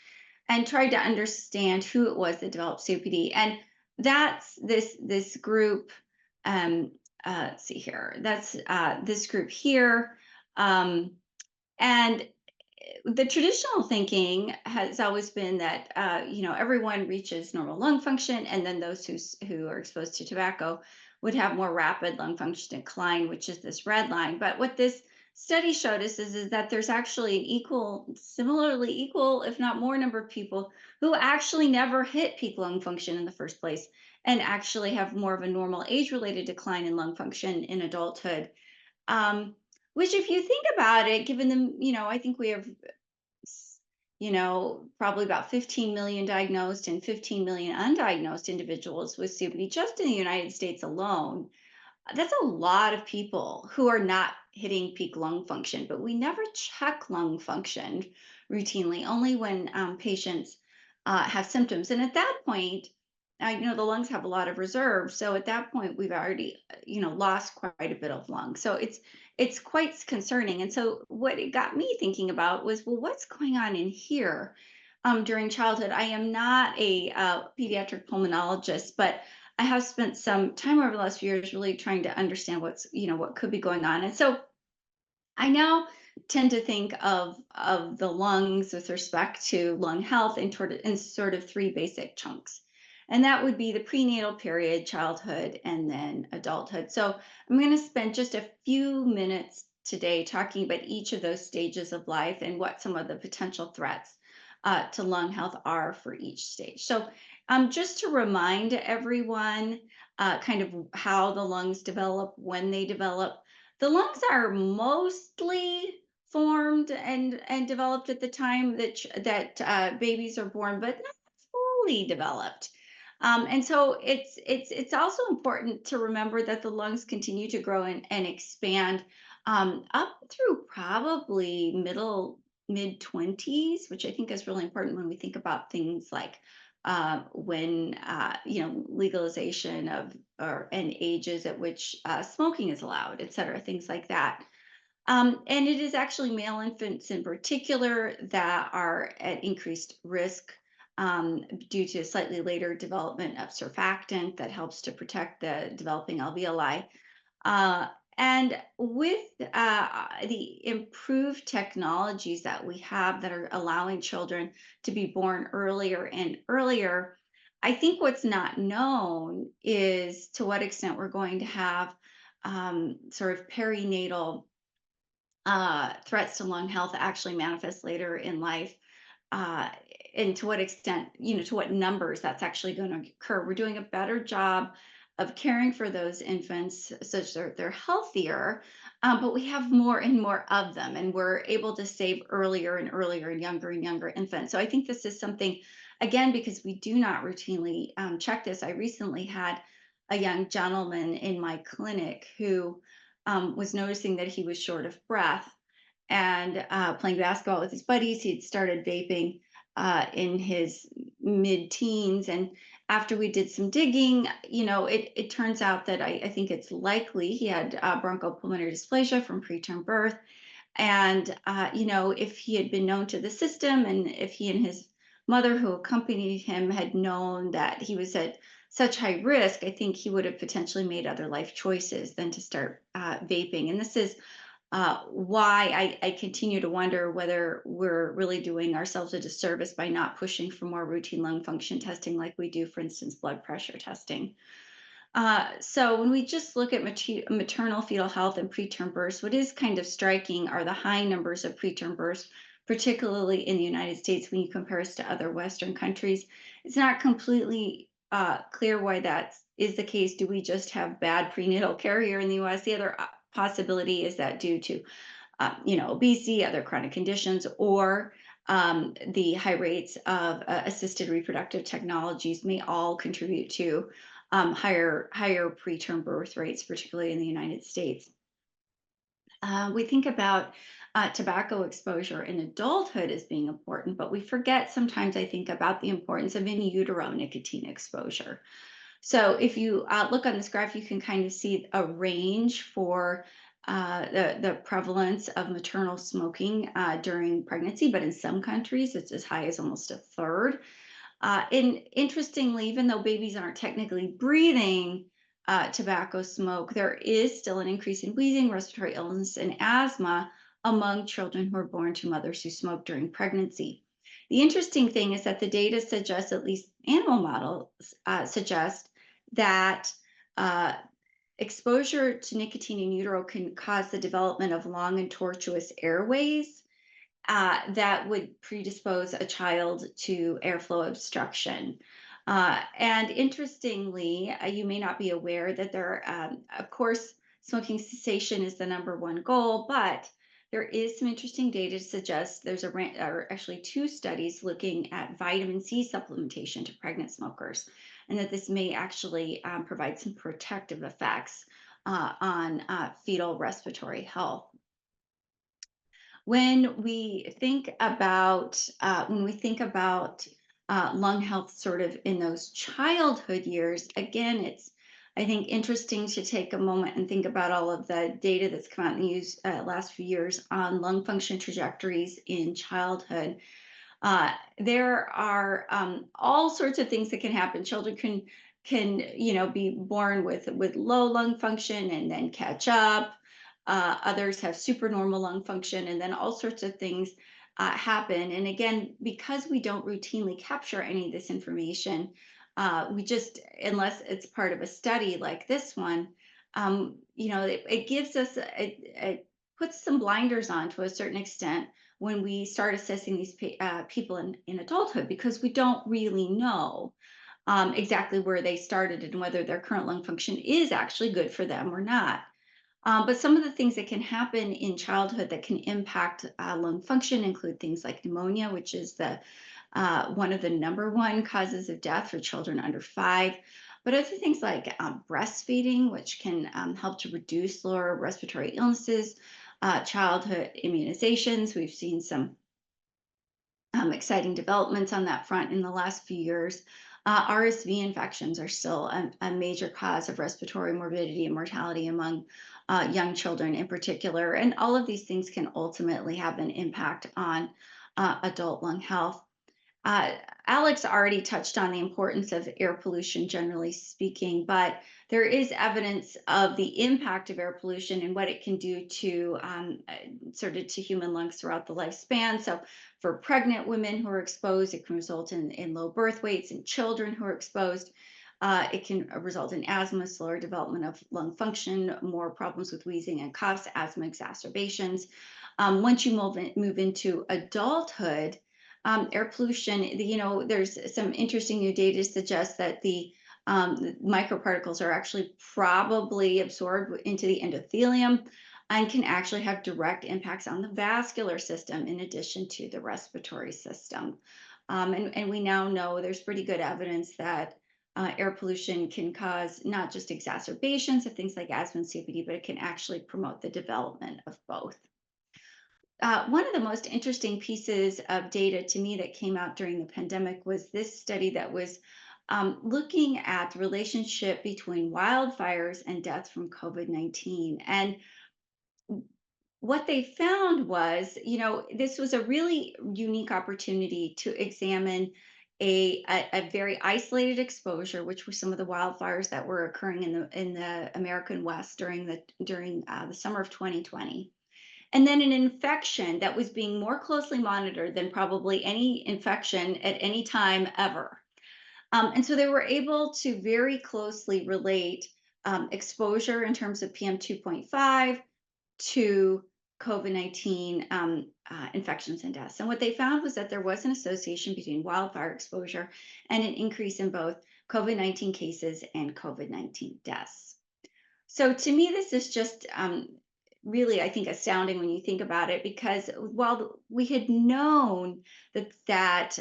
and tried to understand who it was that developed COPD. And that's this group. Let's see here. That's this group here. And the traditional thinking has always been that everyone reaches normal lung function, and then those who are exposed to tobacco would have more rapid lung function decline, which is this red line. But what this study showed us is that there's actually an similarly equal, if not more, number of people who actually never hit peak lung function in the first place, and actually have more of a normal age-related decline in lung function in adulthood. Which, if you think about it, given them, I think we have, probably about 15 million diagnosed and 15 million undiagnosed individuals with COPD just in the United States alone. That's a lot of people who are not hitting peak lung function, but we never check lung function routinely, only when patients have symptoms. And at that point, the lungs have a lot of reserve. So at that point, we've already, lost quite a bit of lung. So it's quite concerning. And so what it got me thinking about was, well, what's going on in here during childhood? I am not a pediatric pulmonologist, but I have spent some time over the last few years really trying to understand what could be going on. And so I now tend to think of the lungs with respect to lung health in sort of three basic chunks. And that would be the prenatal period, childhood, and then adulthood. So I'm going to spend just a few minutes today talking about each of those stages of life and what some of the potential threats to lung health are for each stage. So just to remind everyone kind of how the lungs develop, when they develop, the lungs are mostly formed and developed at the time that babies are born, but not fully developed. And so it's also important to remember that the lungs continue to grow and expand up through probably mid 20s, which I think is really important when we think about things like when legalization of and ages at which smoking is allowed, et cetera, things like that. And it is actually male infants in particular that are at increased risk due to slightly later development of surfactant that helps to protect the developing alveoli. Uh, and with the improved technologies that we have that are allowing children to be born earlier and earlier, I think what's not known is to what extent we're going to have sort of perinatal threats to lung health actually manifest later in life, uh, and to what extent, to what numbers that's actually going to occur. We're doing a better job of caring for those infants such that they're healthier, but we have more and more of them, and we're able to save earlier and earlier and younger infants. So I think this is something, again, because we do not routinely check this. I recently had a young gentleman in my clinic who was noticing that he was short of breath and playing basketball with his buddies. He'd started vaping in his mid-teens, and after we did some digging, it turns out that I think it's likely he had bronchopulmonary dysplasia from preterm birth. And if he had been known to the system, and if he and his mother who accompanied him had known that he was at such high risk, I think he would have potentially made other life choices than to start vaping. And this is why I continue to wonder whether we're really doing ourselves a disservice by not pushing for more routine lung function testing like we do, for instance, blood pressure testing. So when we just look at maternal fetal health and preterm births, what is kind of striking are the high numbers of preterm births, particularly in the United States when you compare us to other Western countries. It's not completely clear why that is the case. Do we just have bad prenatal care here in the US? The other possibility is that due to obesity, other chronic conditions, or the high rates of assisted reproductive technologies may all contribute to higher preterm birth rates, particularly in the United States. We think about tobacco exposure in adulthood as being important, but we forget sometimes, I think, about the importance of in utero nicotine exposure. So if you look on this graph, you can kind of see a range for the prevalence of maternal smoking during pregnancy, but in some countries, it's as high as almost a third. And interestingly, even though babies aren't technically breathing tobacco smoke, there is still an increase in wheezing, respiratory illness, and asthma among children who are born to mothers who smoke during pregnancy. The interesting thing is that the data suggests, at least animal models suggest, that exposure to nicotine in utero can cause the development of long and tortuous airways that would predispose a child to airflow obstruction. And interestingly, you may not be aware that of course, smoking cessation is the #1 goal, but there is some interesting data to suggest actually two studies looking at vitamin C supplementation to pregnant smokers, and that this may actually provide some protective effects on fetal respiratory health. When we think about lung health sort of in those childhood years, again, it's, I think, interesting to take a moment and think about all of the data that's come out in the last few years on lung function trajectories in childhood. There are all sorts of things that can happen. Children can be born with low lung function and then catch up. Others have supernormal lung function, and then all sorts of things happen. And again, because we don't routinely capture any of this information, we just, unless it's part of a study like this one, it gives us, it puts some blinders on to a certain extent when we start assessing these people in adulthood, because we don't really know exactly where they started and whether their current lung function is actually good for them or not. But some of the things that can happen in childhood that can impact lung function include things like pneumonia, which is the one of the number one causes of death for children under 5. But other things like breastfeeding, which can help to reduce lower respiratory illnesses, childhood immunizations. We've seen some exciting developments on that front in the last few years. RSV infections are still a major cause of respiratory morbidity and mortality among young children in particular. And all of these things can ultimately have an impact on adult lung health. Uh, Alex already touched on the importance of air pollution, generally speaking, but there is evidence of the impact of air pollution and what it can do to sort of to human lungs throughout the lifespan. So, for pregnant women who are exposed, it can result in low birth weights. In children who are exposed, it can result in asthma, slower development of lung function, more problems with wheezing and coughs, asthma exacerbations. Once you move into adulthood, air pollution, there's some interesting new data to suggest that the microparticles are actually probably absorbed into the endothelium and can actually have direct impacts on the vascular system in addition to the respiratory system. And we now know there's pretty good evidence that air pollution can cause not just exacerbations of things like asthma and COPD, but it can actually promote the development of both. One of the most interesting pieces of data to me that came out during the pandemic was this study that was looking at the relationship between wildfires and death from COVID-19. And what they found was, this was a really unique opportunity to examine a very isolated exposure, which were some of the wildfires that were occurring in the American West during the summer of 2020. And then an infection that was being more closely monitored than probably any infection at any time ever. And so they were able to very closely relate exposure in terms of PM 2.5 to COVID-19 infections and deaths. And what they found was that there was an association between wildfire exposure and an increase in both COVID-19 cases and COVID-19 deaths. So to me, this is just really, I think, astounding when you think about it, because while we had known that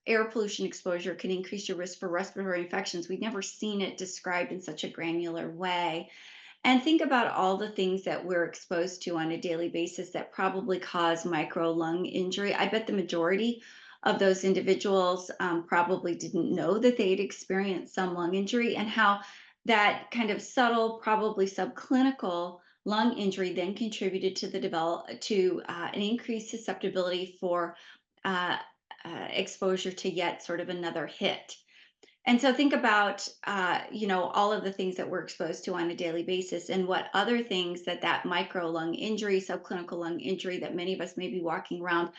air pollution exposure can increase your risk for respiratory infections, we'd never seen it described in such a granular way. And think about all the things that we're exposed to on a daily basis that probably cause micro lung injury. I bet the majority of those individuals probably didn't know that they'd experienced some lung injury, and how that kind of subtle, probably subclinical lung injury then contributed to an increased susceptibility for uh, exposure to yet sort of another hit. And so think about, all of the things that we're exposed to on a daily basis, and what other things that micro lung injury, subclinical lung injury that many of us may be walking around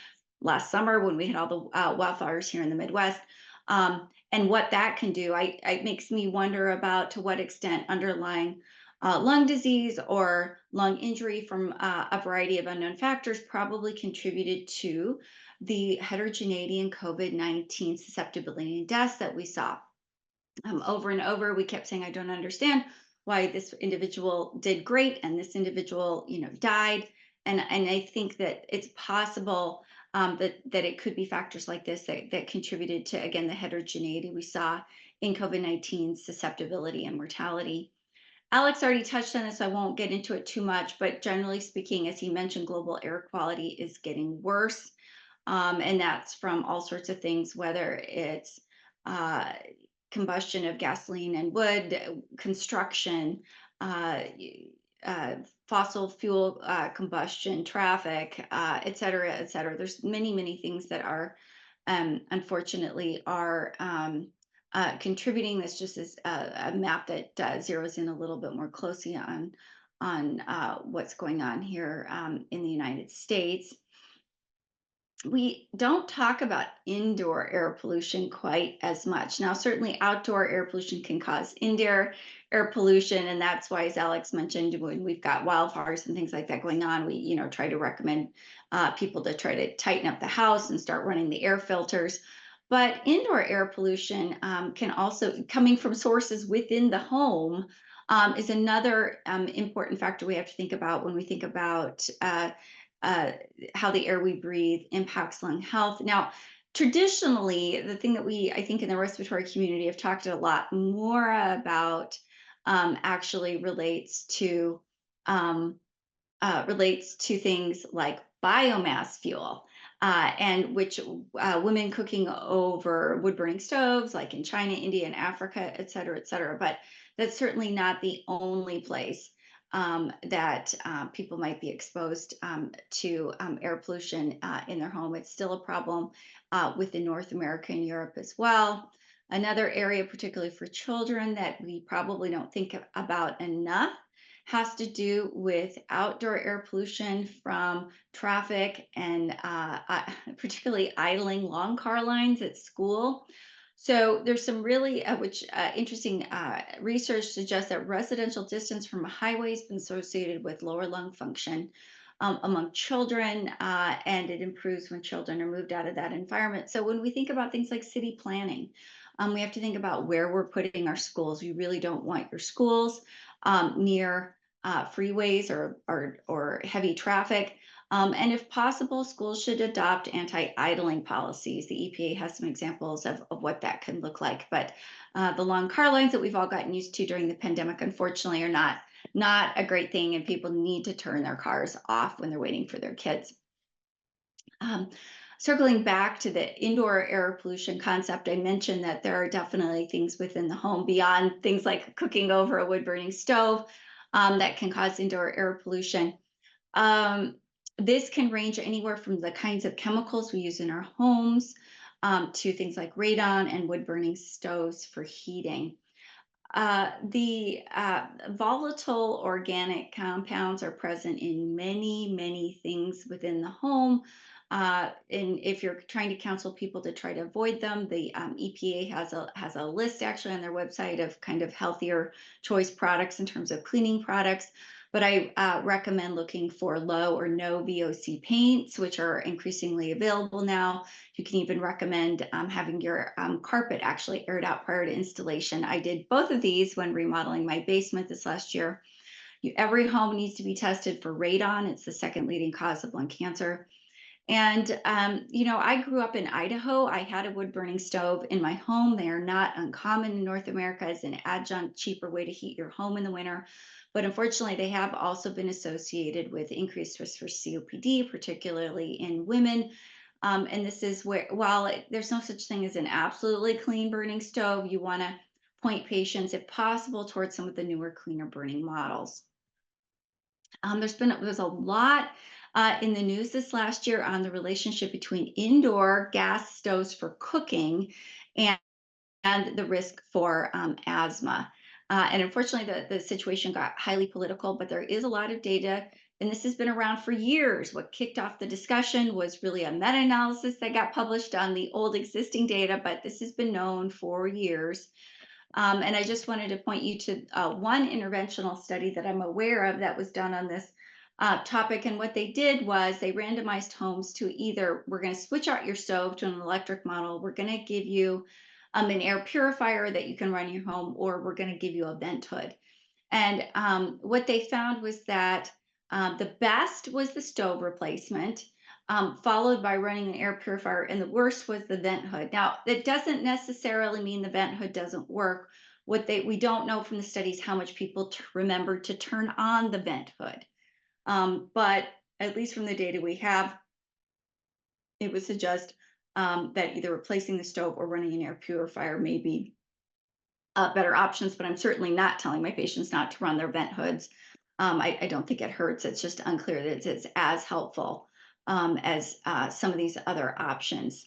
last summer when we had all the wildfires here in the Midwest, and what that can do. It makes me wonder about to what extent underlying lung disease or lung injury from a variety of unknown factors probably contributed to the heterogeneity in COVID-19 susceptibility and deaths that we saw. Over and over, we kept saying, I don't understand why this individual did great and this individual, died. And I think that it's possible that it could be factors like this that contributed to, again, the heterogeneity we saw in COVID-19 susceptibility and mortality. Alex already touched on this, so I won't get into it too much, but generally speaking, as he mentioned, global air quality is getting worse. And that's from all sorts of things, whether it's combustion of gasoline and wood, construction, fossil fuel combustion, traffic, et cetera, et cetera. There's many, many things that are unfortunately are contributing. This just is a map that zeroes in a little bit more closely on what's going on here in the United States. We don't talk about indoor air pollution quite as much. Now, certainly outdoor air pollution can cause indoor air pollution, and that's why, as Alex mentioned, when we've got wildfires and things like that going on, we try to recommend people to try to tighten up the house and start running the air filters. But indoor air pollution can also, coming from sources within the home, is another important factor we have to think about when we think about uh, how the air we breathe impacts lung health. Now, traditionally, the thing that I think, in the respiratory community have talked a lot more about actually um, relates to things like biomass fuel, and which women cooking over wood burning stoves, like in China, India, and Africa, et cetera, et cetera. But that's certainly not the only place that people might be exposed to air pollution in their home. It's still a problem within North America and Europe as well. Another area, particularly for children, that we probably don't think about enough has to do with outdoor air pollution from traffic and particularly idling long car lines at school. So there's some really interesting research suggests that residential distance from a highway has been associated with lower lung function among children, and it improves when children are moved out of that environment. So when we think about things like city planning, we have to think about where we're putting our schools. You really don't want your schools near freeways or heavy traffic. And if possible, schools should adopt anti-idling policies. The EPA has some examples of what that can look like. But the long car lines that we've all gotten used to during the pandemic, unfortunately, are not a great thing, and people need to turn their cars off when they're waiting for their kids. Circling back to the indoor air pollution concept, I mentioned that there are definitely things within the home beyond things like cooking over a wood burning stove that can cause indoor air pollution. This can range anywhere from the kinds of chemicals we use in our homes to things like radon and wood burning stoves for heating. The volatile organic compounds are present in many things within the home. And if you're trying to counsel people to try to avoid them, the EPA has a list actually on their website of kind of healthier choice products in terms of cleaning products. But I recommend looking for low or no VOC paints, which are increasingly available now. You can even recommend having your carpet actually aired out prior to installation. I did both of these when remodeling my basement this last year. Every home needs to be tested for radon. It's the second leading cause of lung cancer. And, I grew up in Idaho. I had a wood burning stove in my home. They are not uncommon in North America as an adjunct, cheaper way to heat your home in the winter. But unfortunately, they have also been associated with increased risk for COPD, particularly in women. And this is where, while there's no such thing as an absolutely clean burning stove, you want to point patients, if possible, towards some of the newer, cleaner burning models. There's a lot in the news this last year on the relationship between indoor gas stoves for cooking and the risk for asthma. And unfortunately, the situation got highly political, but there is a lot of data, and this has been around for years. What kicked off the discussion was really a meta-analysis that got published on the old existing data, but this has been known for years. And I just wanted to point you to one interventional study that I'm aware of that was done on this topic. And what they did was they randomized homes to either, we're going to switch out your stove to an electric model, we're going to give you an air purifier that you can run in your home, or we're going to give you a vent hood. And what they found was that the best was the stove replacement, followed by running an air purifier, and the worst was the vent hood. Now, that doesn't necessarily mean the vent hood doesn't work. We don't know from the studies how much people remember to turn on the vent hood. But at least from the data we have, it would suggest that either replacing the stove or running an air purifier may be better options. But I'm certainly not telling my patients not to run their vent hoods. I don't think it hurts. It's just unclear that it's as helpful as some of these other options.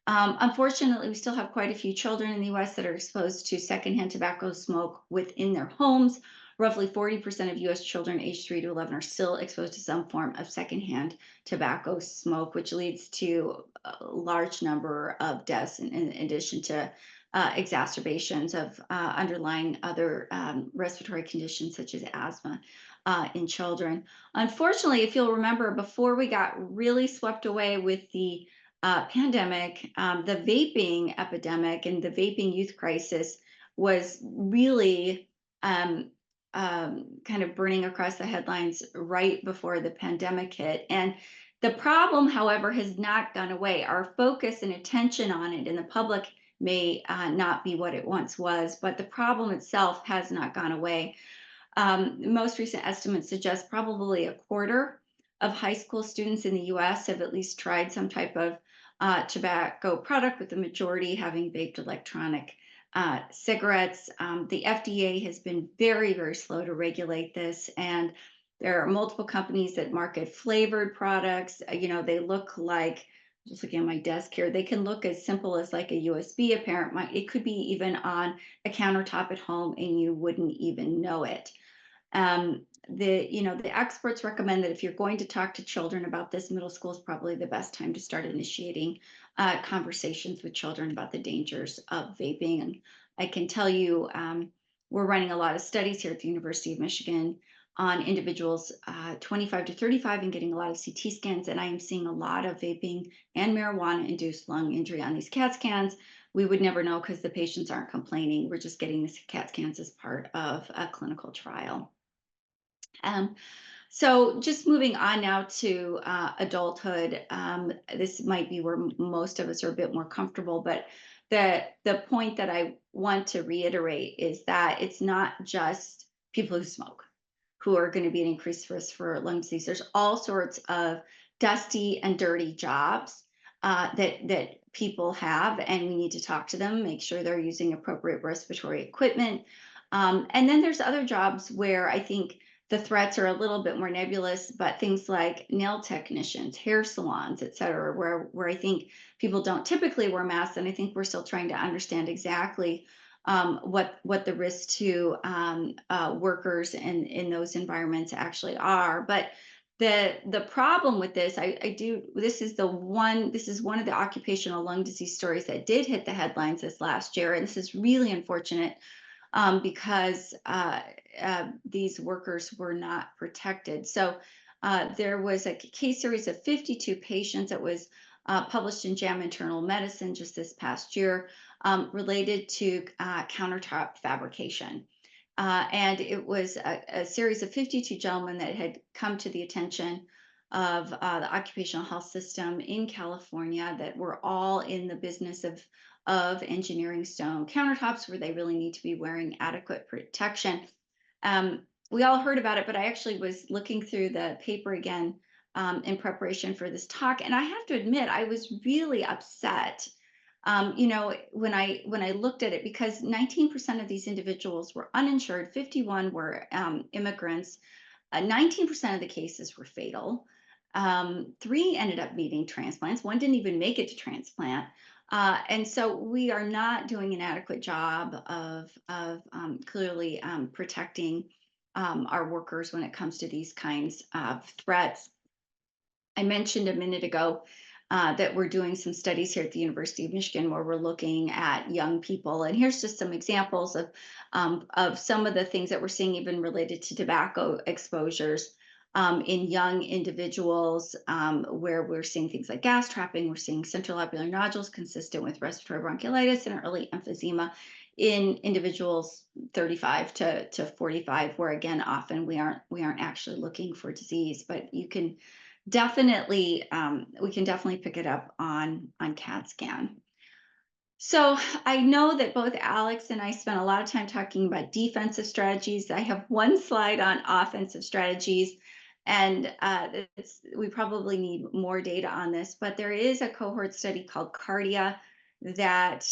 Unfortunately, we still have quite a few children in the US that are exposed to secondhand tobacco smoke within their homes roughly 40% of US children aged 3 to 11 are still exposed to some form of secondhand tobacco smoke, which leads to a large number of deaths in addition to exacerbations of underlying other respiratory conditions such as asthma in children. Unfortunately, if you'll remember, before we got really swept away with the pandemic, the vaping epidemic and the vaping youth crisis was really kind of burning across the headlines right before the pandemic hit. And the problem, however, has not gone away. Our focus and attention on it in the public may not be what it once was, but the problem itself has not gone away. Most recent estimates suggest probably a quarter of high school students in the US have at least tried some type of tobacco product, with the majority having vaped electronic cigarettes. The FDA has been very, very slow to regulate this, and there are multiple companies that market flavored products. They look like, just looking at my desk here, they can look as simple as like a USB. It could be even on a countertop at home, and you wouldn't even know it. The experts recommend that if you're going to talk to children about this, middle school is probably the best time to start initiating conversations with children about the dangers of vaping. And I can tell you, we're running a lot of studies here at the University of Michigan on individuals 25 to 35 and getting a lot of CT scans. And I am seeing a lot of vaping and marijuana-induced lung injury on these CAT scans. We would never know because the patients aren't complaining. We're just getting the CAT scans as part of a clinical trial. So just moving on now to adulthood, this might be where most of us are a bit more comfortable, but the point that I want to reiterate is that it's not just people who smoke who are going to be at increased risk for lung disease. There's all sorts of dusty and dirty jobs that people have, and we need to talk to them, make sure they're using appropriate respiratory equipment. And then there's other jobs where I think the threats are a little bit more nebulous, but things like nail technicians, hair salons, et cetera, where I think people don't typically wear masks, and I think we're still trying to understand exactly what the risks to workers in those environments actually are. But the problem with this, this is one of the occupational lung disease stories that did hit the headlines this last year, and this is really unfortunate because these workers were not protected. So there was a case series of 52 patients that was published in JAMA Internal Medicine just this past year related to countertop fabrication. And it was a series of 52 gentlemen that had come to the attention of the occupational health system in California that were all in the business of engineering stone countertops where they really need to be wearing adequate protection. We all heard about it, but I actually was looking through the paper again in preparation for this talk, and I have to admit I was really upset. When I looked at it, because 19% of these individuals were uninsured, 51 were immigrants, 19% of the cases were fatal. 3 ended up needing transplants. 1 didn't even make it to transplant. And so we are not doing an adequate job of clearly protecting our workers when it comes to these kinds of threats. I mentioned a minute ago that we're doing some studies here at the University of Michigan where we're looking at young people. And here's just some examples of some of the things that we're seeing even related to tobacco exposures in young individuals, where we're seeing things like gas trapping. We're seeing central lobular nodules consistent with respiratory bronchiolitis and early emphysema in individuals 35 to 45, where again, often we aren't actually looking for disease, but we can definitely pick it up on CAT scan. So I know that both Alex and I spent a lot of time talking about defensive strategies. I have one slide on offensive strategies, and we probably need more data on this, but there is a cohort study called Cardia that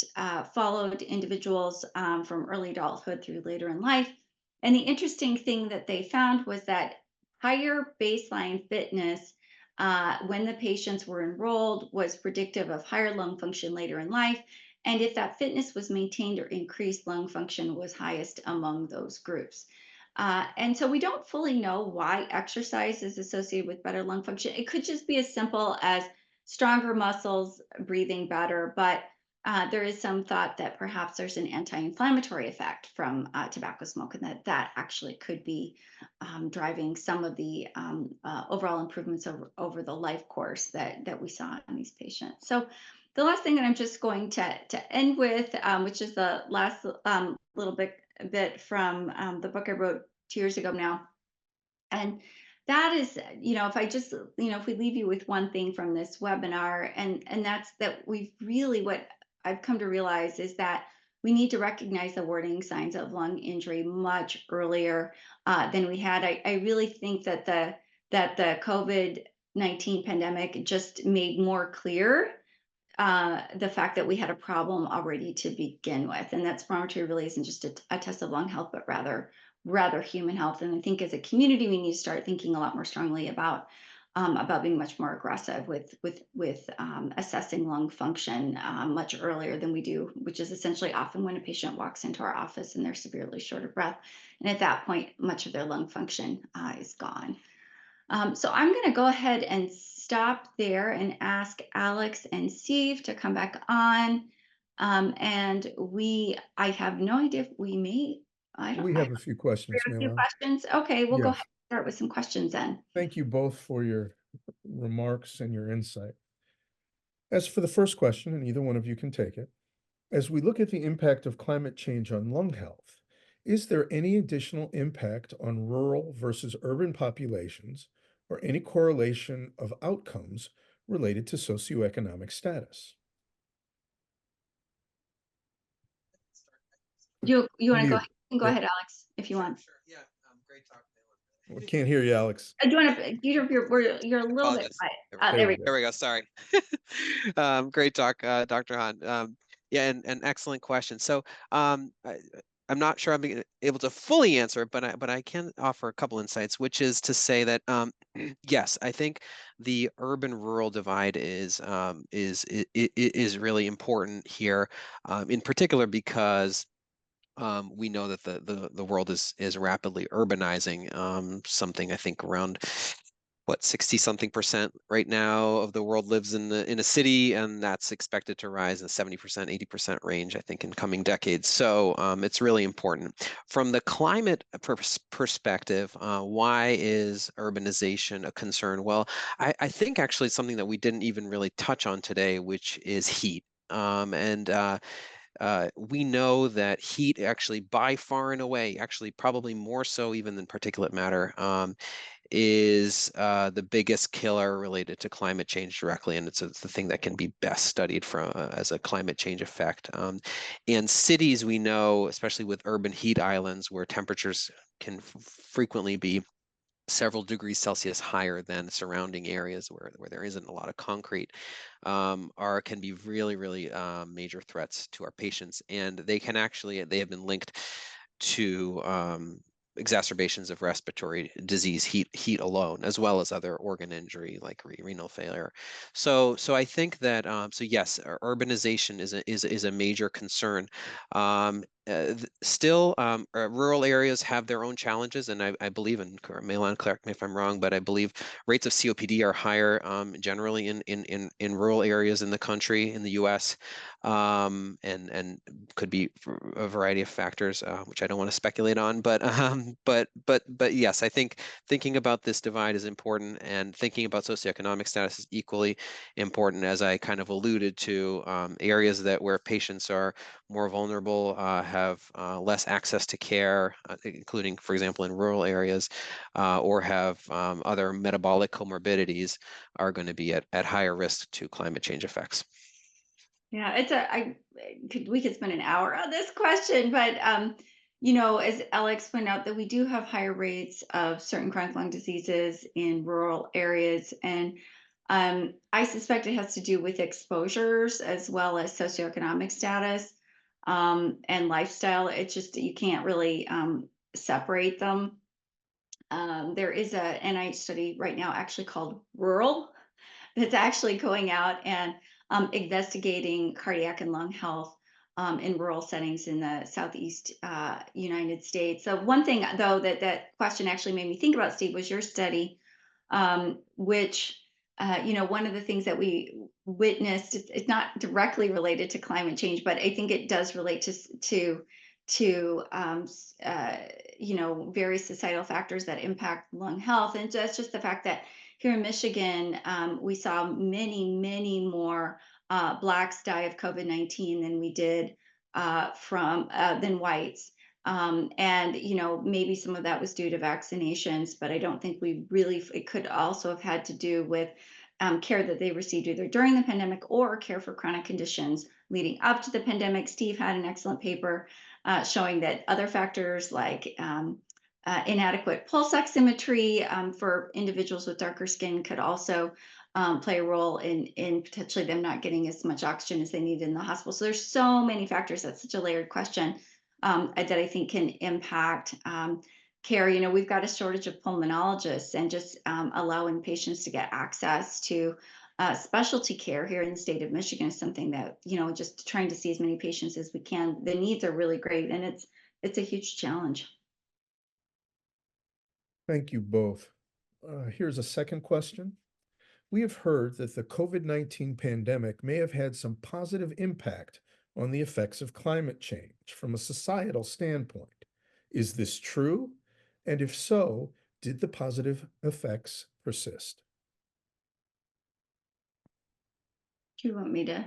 followed individuals from early adulthood through later in life. And the interesting thing that they found was that higher baseline fitness when the patients were enrolled was predictive of higher lung function later in life. And if that fitness was maintained or increased, lung function was highest among those groups. And so we don't fully know why exercise is associated with better lung function. It could just be as simple as stronger muscles, breathing better, but there is some thought that perhaps there's an anti-inflammatory effect from tobacco smoke, and that actually could be driving some of the overall improvements over the life course that we saw in these patients. So the last thing that I'm just going to end with, which is the last little bit from the book I wrote 2 years ago now, and that is, if I just, if we leave you with one thing from this webinar, and that's that we've really, what I've come to realize is that we need to recognize the warning signs of lung injury much earlier than we had. I really think that the COVID-19 pandemic just made more clear the fact that we had a problem already to begin with, and that spirometry really isn't just a test of lung health, but rather human health. And I think as a community, we need to start thinking a lot more strongly about being much more aggressive with assessing lung function much earlier than we do, which is essentially often when a patient walks into our office and they're severely short of breath, and at that point, much of their lung function is gone. So I'm going to go ahead and stop there and ask Alex and Steve to come back on. And I have no idea if we may, We I have a few questions, have a few MeiLan. questions. Okay, we'll go ahead Yes. and start with some questions then. Thank you both for your remarks and your insight. As for the first question, and either one of you can take it, as we look at the impact of climate change on lung health, is there any additional impact on rural versus urban populations or any correlation of outcomes related to socioeconomic status? You want to go Mute. ahead? You can go Yep. ahead, Alex, if you want. Sure. Yeah. Great talk, We can't hear you, Alex. Do you want to? You're a little bit Apologies. quiet. There we go. There we go. Sorry. Great talk, Dr. Han. Yeah, and excellent question. So I'm not sure I'm being able to fully answer it, but I can offer a couple insights, which is to say that yes, I think the urban-rural divide is really important here, in particular because we know that the world is rapidly urbanizing. Something I think around 60-something% right now of the world lives in a city, and that's expected to rise in the 70%, 80% range, I think, in coming decades. So it's really important. From the climate perspective, why is urbanization a concern? Well, I think actually it's something that we didn't even really touch on today, which is heat. We know that heat actually by far and away, actually probably more so even than particulate matter, is the biggest killer related to climate change directly, and it's the thing that can be best studied from as a climate change effect. In cities, we know, especially with urban heat islands, where temperatures can frequently be several degrees Celsius higher than surrounding areas where there isn't a lot of concrete, can be really major threats to our patients, and they have been linked to exacerbations of respiratory disease, heat alone, as well as other organ injury like renal failure. So I think that so yes, urbanization is a major concern. Still, rural areas have their own challenges, and I believe, in MeiLan, correct me if I'm wrong, but I believe rates of COPD are higher generally in rural areas in the country, in the U.S., and could be for a variety of factors, which I don't want to speculate on. But yes, I think thinking about this divide is important, and thinking about socioeconomic status is equally important, as I kind of alluded to. Areas where patients are more vulnerable, have less access to care, including, for example, in rural areas, or have other metabolic comorbidities, are going to be at higher risk to climate change effects. Yeah, we could spend an hour on this question, but as Alex pointed out, that we do have higher rates of certain chronic lung diseases in rural areas, and I suspect it has to do with exposures as well as socioeconomic status and lifestyle. It's just you can't really separate them. There is a NIH study right now actually called Rural that's actually going out and investigating cardiac and lung health in rural settings in the Southeast United States. So one thing, though, that question actually made me think about, Steve, was your study, which, one of the things that we witnessed, it's not directly related to climate change, but I think it does relate to various societal factors that impact lung health. And that's just the fact that here in Michigan, we saw many more Blacks die of COVID-19 than we did than whites. And maybe some of that was due to vaccinations, but I don't think it could also have had to do with care that they received either during the pandemic or care for chronic conditions leading up to the pandemic. Steve had an excellent paper showing that other factors like inadequate pulse oximetry for individuals with darker skin could also play a role in potentially them not getting as much oxygen as they need in the hospital. So there's so many factors. That's such a layered question that I think can impact care. We've got a shortage of pulmonologists, and just allowing patients to get access to specialty care here in the state of Michigan is something that, just trying to see as many patients as we can. The needs are really great, and it's a huge challenge. Thank you both. Here's a second question. We have heard that the COVID-19 pandemic may have had some positive impact on the effects of climate change from a societal standpoint. Is this true? And if so, did the positive effects persist? Do you want me to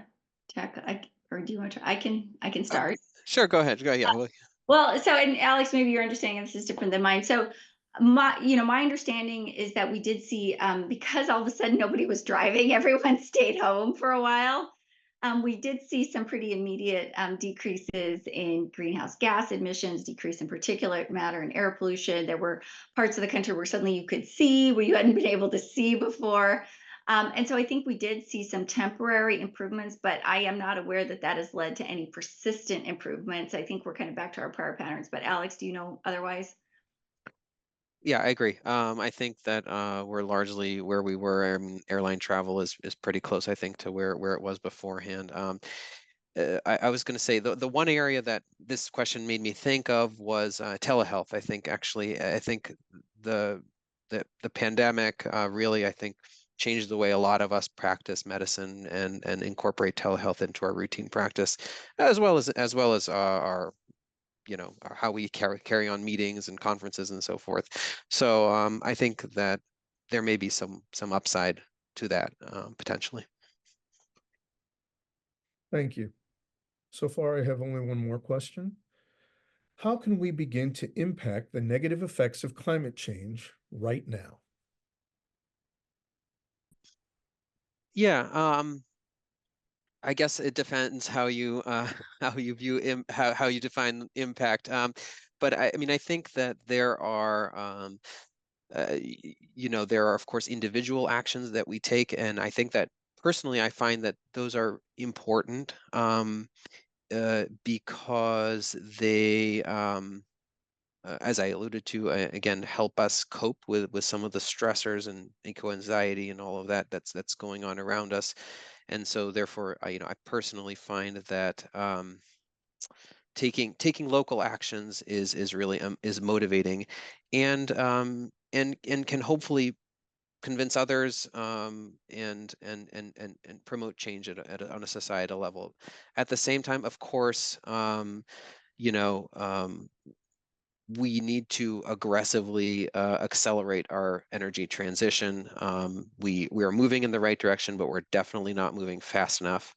tackle, or do you want to? I can start. Sure, go ahead. Go, yeah. Well, so, and Alex, maybe your understanding of this is different than mine. So my understanding is that we did see, because all of a sudden nobody was driving, everyone stayed home for a while. We did see some pretty immediate decreases in greenhouse gas emissions, decrease in particulate matter and air pollution. There were parts of the country where suddenly you could see where you hadn't been able to see before. And so I think we did see some temporary improvements, but I am not aware that that has led to any persistent improvements. I think we're kind of back to our prior patterns. But Alex, do you know otherwise? Yeah, I agree. I think that we're largely where we were. Airline travel is pretty close, I think, to where it was beforehand. I was going to say the one area that this question made me think of was telehealth. I think the pandemic really, I think, changed the way a lot of us practice medicine and incorporate telehealth into our routine practice, as well as our how we carry on meetings and conferences and so forth. So I think that there may be some upside to that potentially. Thank you. So far, I have only one more question. How can we begin to impact the negative effects of climate change right now? Yeah, I guess it depends how you view how you define impact. But I mean, I think that there are there are, of course, individual actions that we take, and I think that personally I find that those are important because they as I alluded to, again, help us cope with some of the stressors and eco-anxiety and all of that that's going on around us. And so therefore, I personally find that taking local actions is really is motivating, and can hopefully convince others and promote change on a societal level. At the same time, of course, you know, we need to aggressively accelerate our energy transition. We are moving in the right direction, but we're definitely not moving fast enough.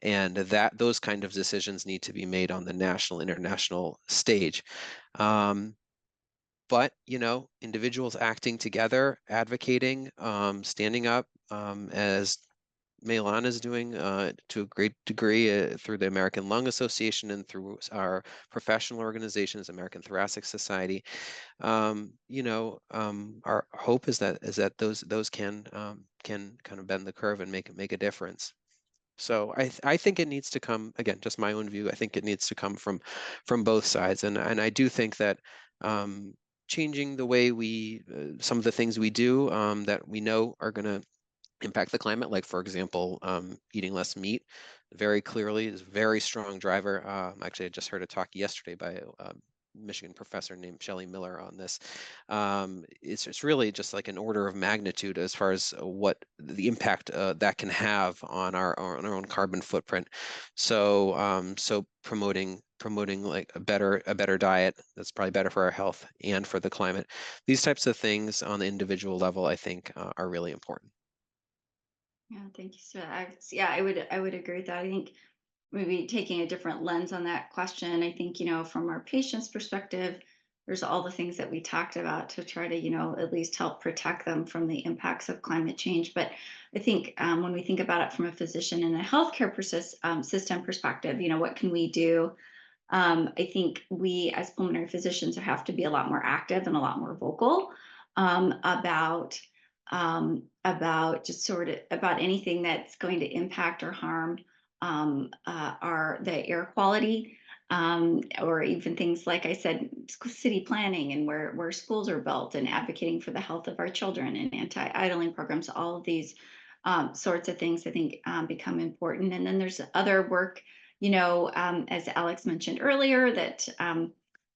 And those kind of decisions need to be made on the national, international stage. But individuals acting together, advocating, standing up, as MeiLan is doing to a great degree through the American Lung Association and through our professional organizations, American Thoracic Society. Our hope is that those can kind of bend the curve and make a difference. So I think it needs to come, again, just my own view. I think it needs to come from both sides, and I do think that changing the way some of the things we do that we know are going to impact the climate, like for example, eating less meat, very clearly is a very strong driver. Actually, I just heard a talk yesterday by a Michigan professor named Shelley Miller on this. It's really just like an order of magnitude as far as what the impact that can have on our own carbon footprint. So promoting like a better diet that's probably better for our health and for the climate. These types of things on the individual level, I think, are really important. Yeah, thank you. So yeah, I would agree with that. I think maybe taking a different lens on that question. I think, from our patient's perspective, there's all the things that we talked about to try to, at least help protect them from the impacts of climate change. But I think when we think about it from a physician and a healthcare system perspective, what can we do? I think we as pulmonary physicians have to be a lot more active and a lot more vocal about just sort of about anything that's going to impact or harm the air quality, or even things like I said, city planning and where schools are built, and advocating for the health of our children and anti-idling programs. All of these sorts of things I think become important. And then there's other work, as Alex mentioned earlier, that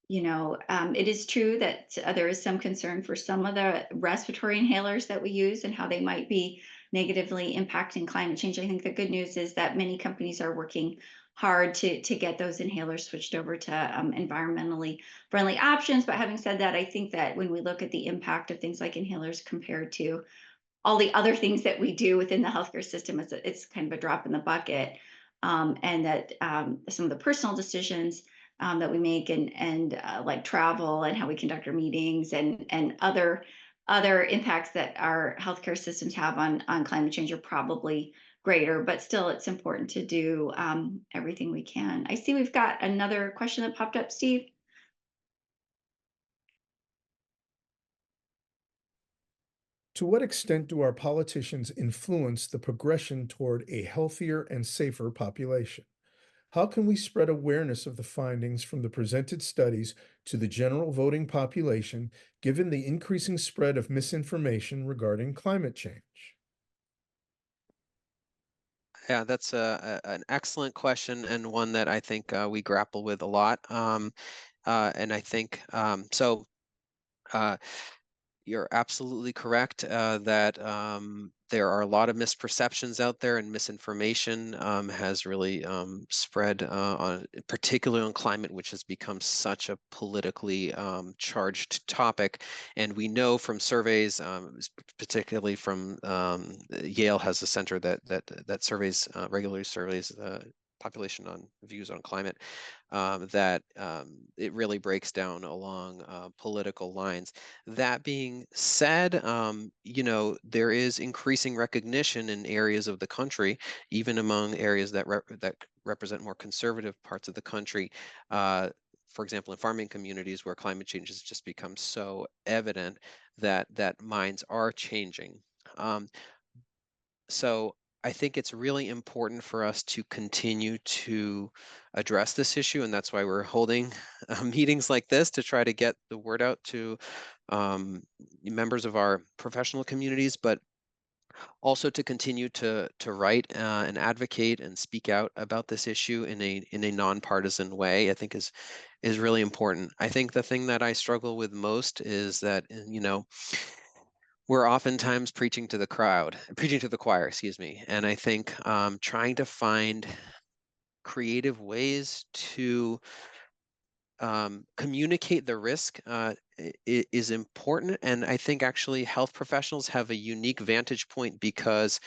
it is true that there is some concern for some of the respiratory inhalers that we use and how they might be negatively impacting climate change. I think the good news is that many companies are working hard to get those inhalers switched over to environmentally friendly options. But having said that, I think that when we look at the impact of things like inhalers compared to all the other things that we do within the healthcare system, it's kind of a drop in the bucket. And that some of the personal decisions that we make, and like travel and how we conduct our meetings, and other impacts that our healthcare systems have on climate change are probably greater. But still, it's important to do everything we can. I see we've got another question that popped up, Steve. To what extent do our politicians influence the progression toward a healthier and safer population? How can we spread awareness of the findings from the presented studies to the general voting population, given the increasing spread of misinformation regarding climate change? Yeah, that's an excellent question, and one that I think we grapple with a lot. And I think so. Uh, You're absolutely correct that there are a lot of misperceptions out there, and misinformation has really spread, particularly on climate, which has become such a politically charged topic. And we know from surveys, particularly from Yale has a center that surveys regularly surveys the population on views on climate, that it really breaks down along political lines. That being said, there is increasing recognition in areas of the country, even among areas that represent more conservative parts of the country. For example, in farming communities where climate change has just become so evident that minds are changing. Um, so I think it's really important for us to continue to address this issue, and that's why we're holding meetings like this to try to get the word out to members of our professional communities, but also to continue to write and advocate and speak out about this issue in a nonpartisan way. I think is really important. I think the thing that I struggle with most is that we're oftentimes preaching to the crowd, preaching to the choir, excuse me. And I think trying to find creative ways to communicate the risk is important. And I think actually health professionals have a unique vantage point because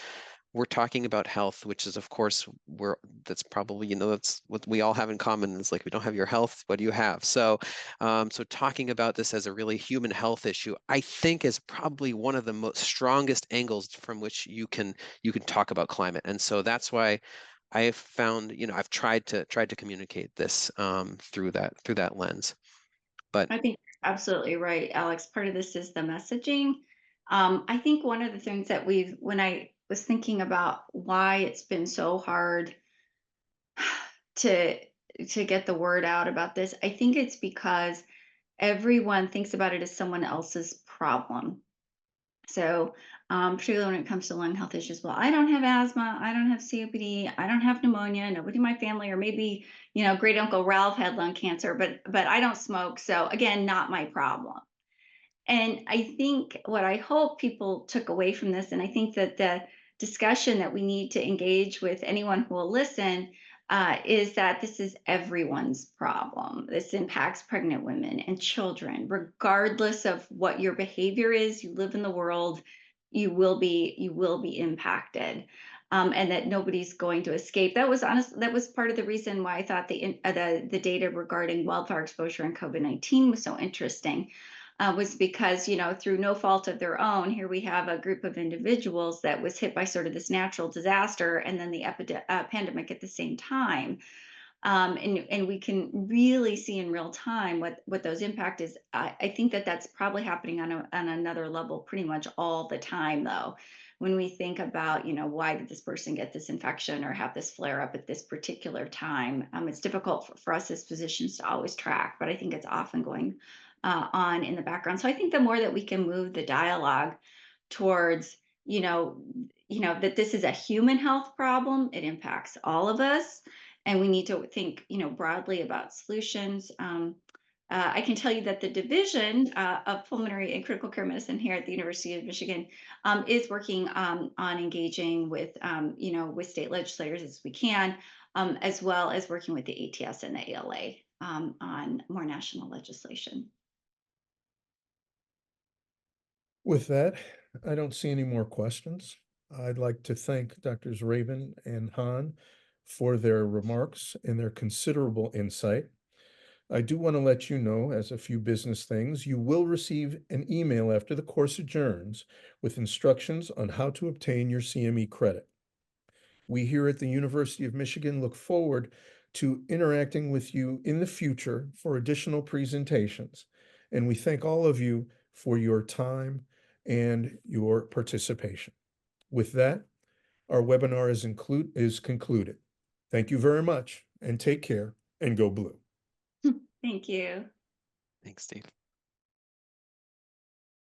we're talking about health, which is, of course, that's probably, that's what we all have in common. It's like, we don't have your health, what do you have? So, so talking about this as a really human health issue, I think is probably one of the most strongest angles from which you can talk about climate. And so that's why I have found, I've tried to communicate this through that lens. But I think you're absolutely right, Alex. Part of this is the messaging. I think one of the things that when I was thinking about why it's been so hard to get the word out about this, I think it's because everyone thinks about it as someone else's problem. So particularly when it comes to lung health issues. Well, I don't have asthma, I don't have COPD, I don't have pneumonia, nobody in my family, or maybe, great uncle Ralph had lung cancer, but I don't smoke. So again, not my problem. And I think what I hope people took away from this, and I think that the discussion that we need to engage with anyone who will listen, is that this is everyone's problem. This impacts pregnant women and children, regardless of what your behavior is. You live in the world, you will be impacted. And that nobody's going to escape. That was honest. That was part of the reason why I thought the data regarding wildfire exposure and COVID-19 was so interesting, was because, through no fault of their own, here we have a group of individuals that was hit by sort of this natural disaster and then the pandemic at the same time. And we can really see in real time what those impact is. I think that that's probably happening on another level pretty much all the time, though. When we think about, why did this person get this infection or have this flare up at this particular time, it's difficult for us as physicians to always track, but I think it's often going on in the background. So I think the more that we can move the dialogue towards, that this is a human health problem, it impacts all of us, and we need to think, broadly about solutions. I can tell you that the division of pulmonary and critical care medicine here at the University of Michigan is working on engaging with, with state legislators as we can, as well as working with the ATS and the ALA on more national legislation. With that, I don't see any more questions. I'd like to thank Drs. Rabin and Han for their remarks and their considerable insight. I do want to let you know, as a few business things, you will receive an email after the course adjourns with instructions on how to obtain your CME credit. We here at the University of Michigan look forward to interacting with you in the future for additional presentations. And we thank all of you for your time and your participation. With that, our webinar is concluded. Thank you very much, and take care, and go blue. Thank you. Thanks, Steve.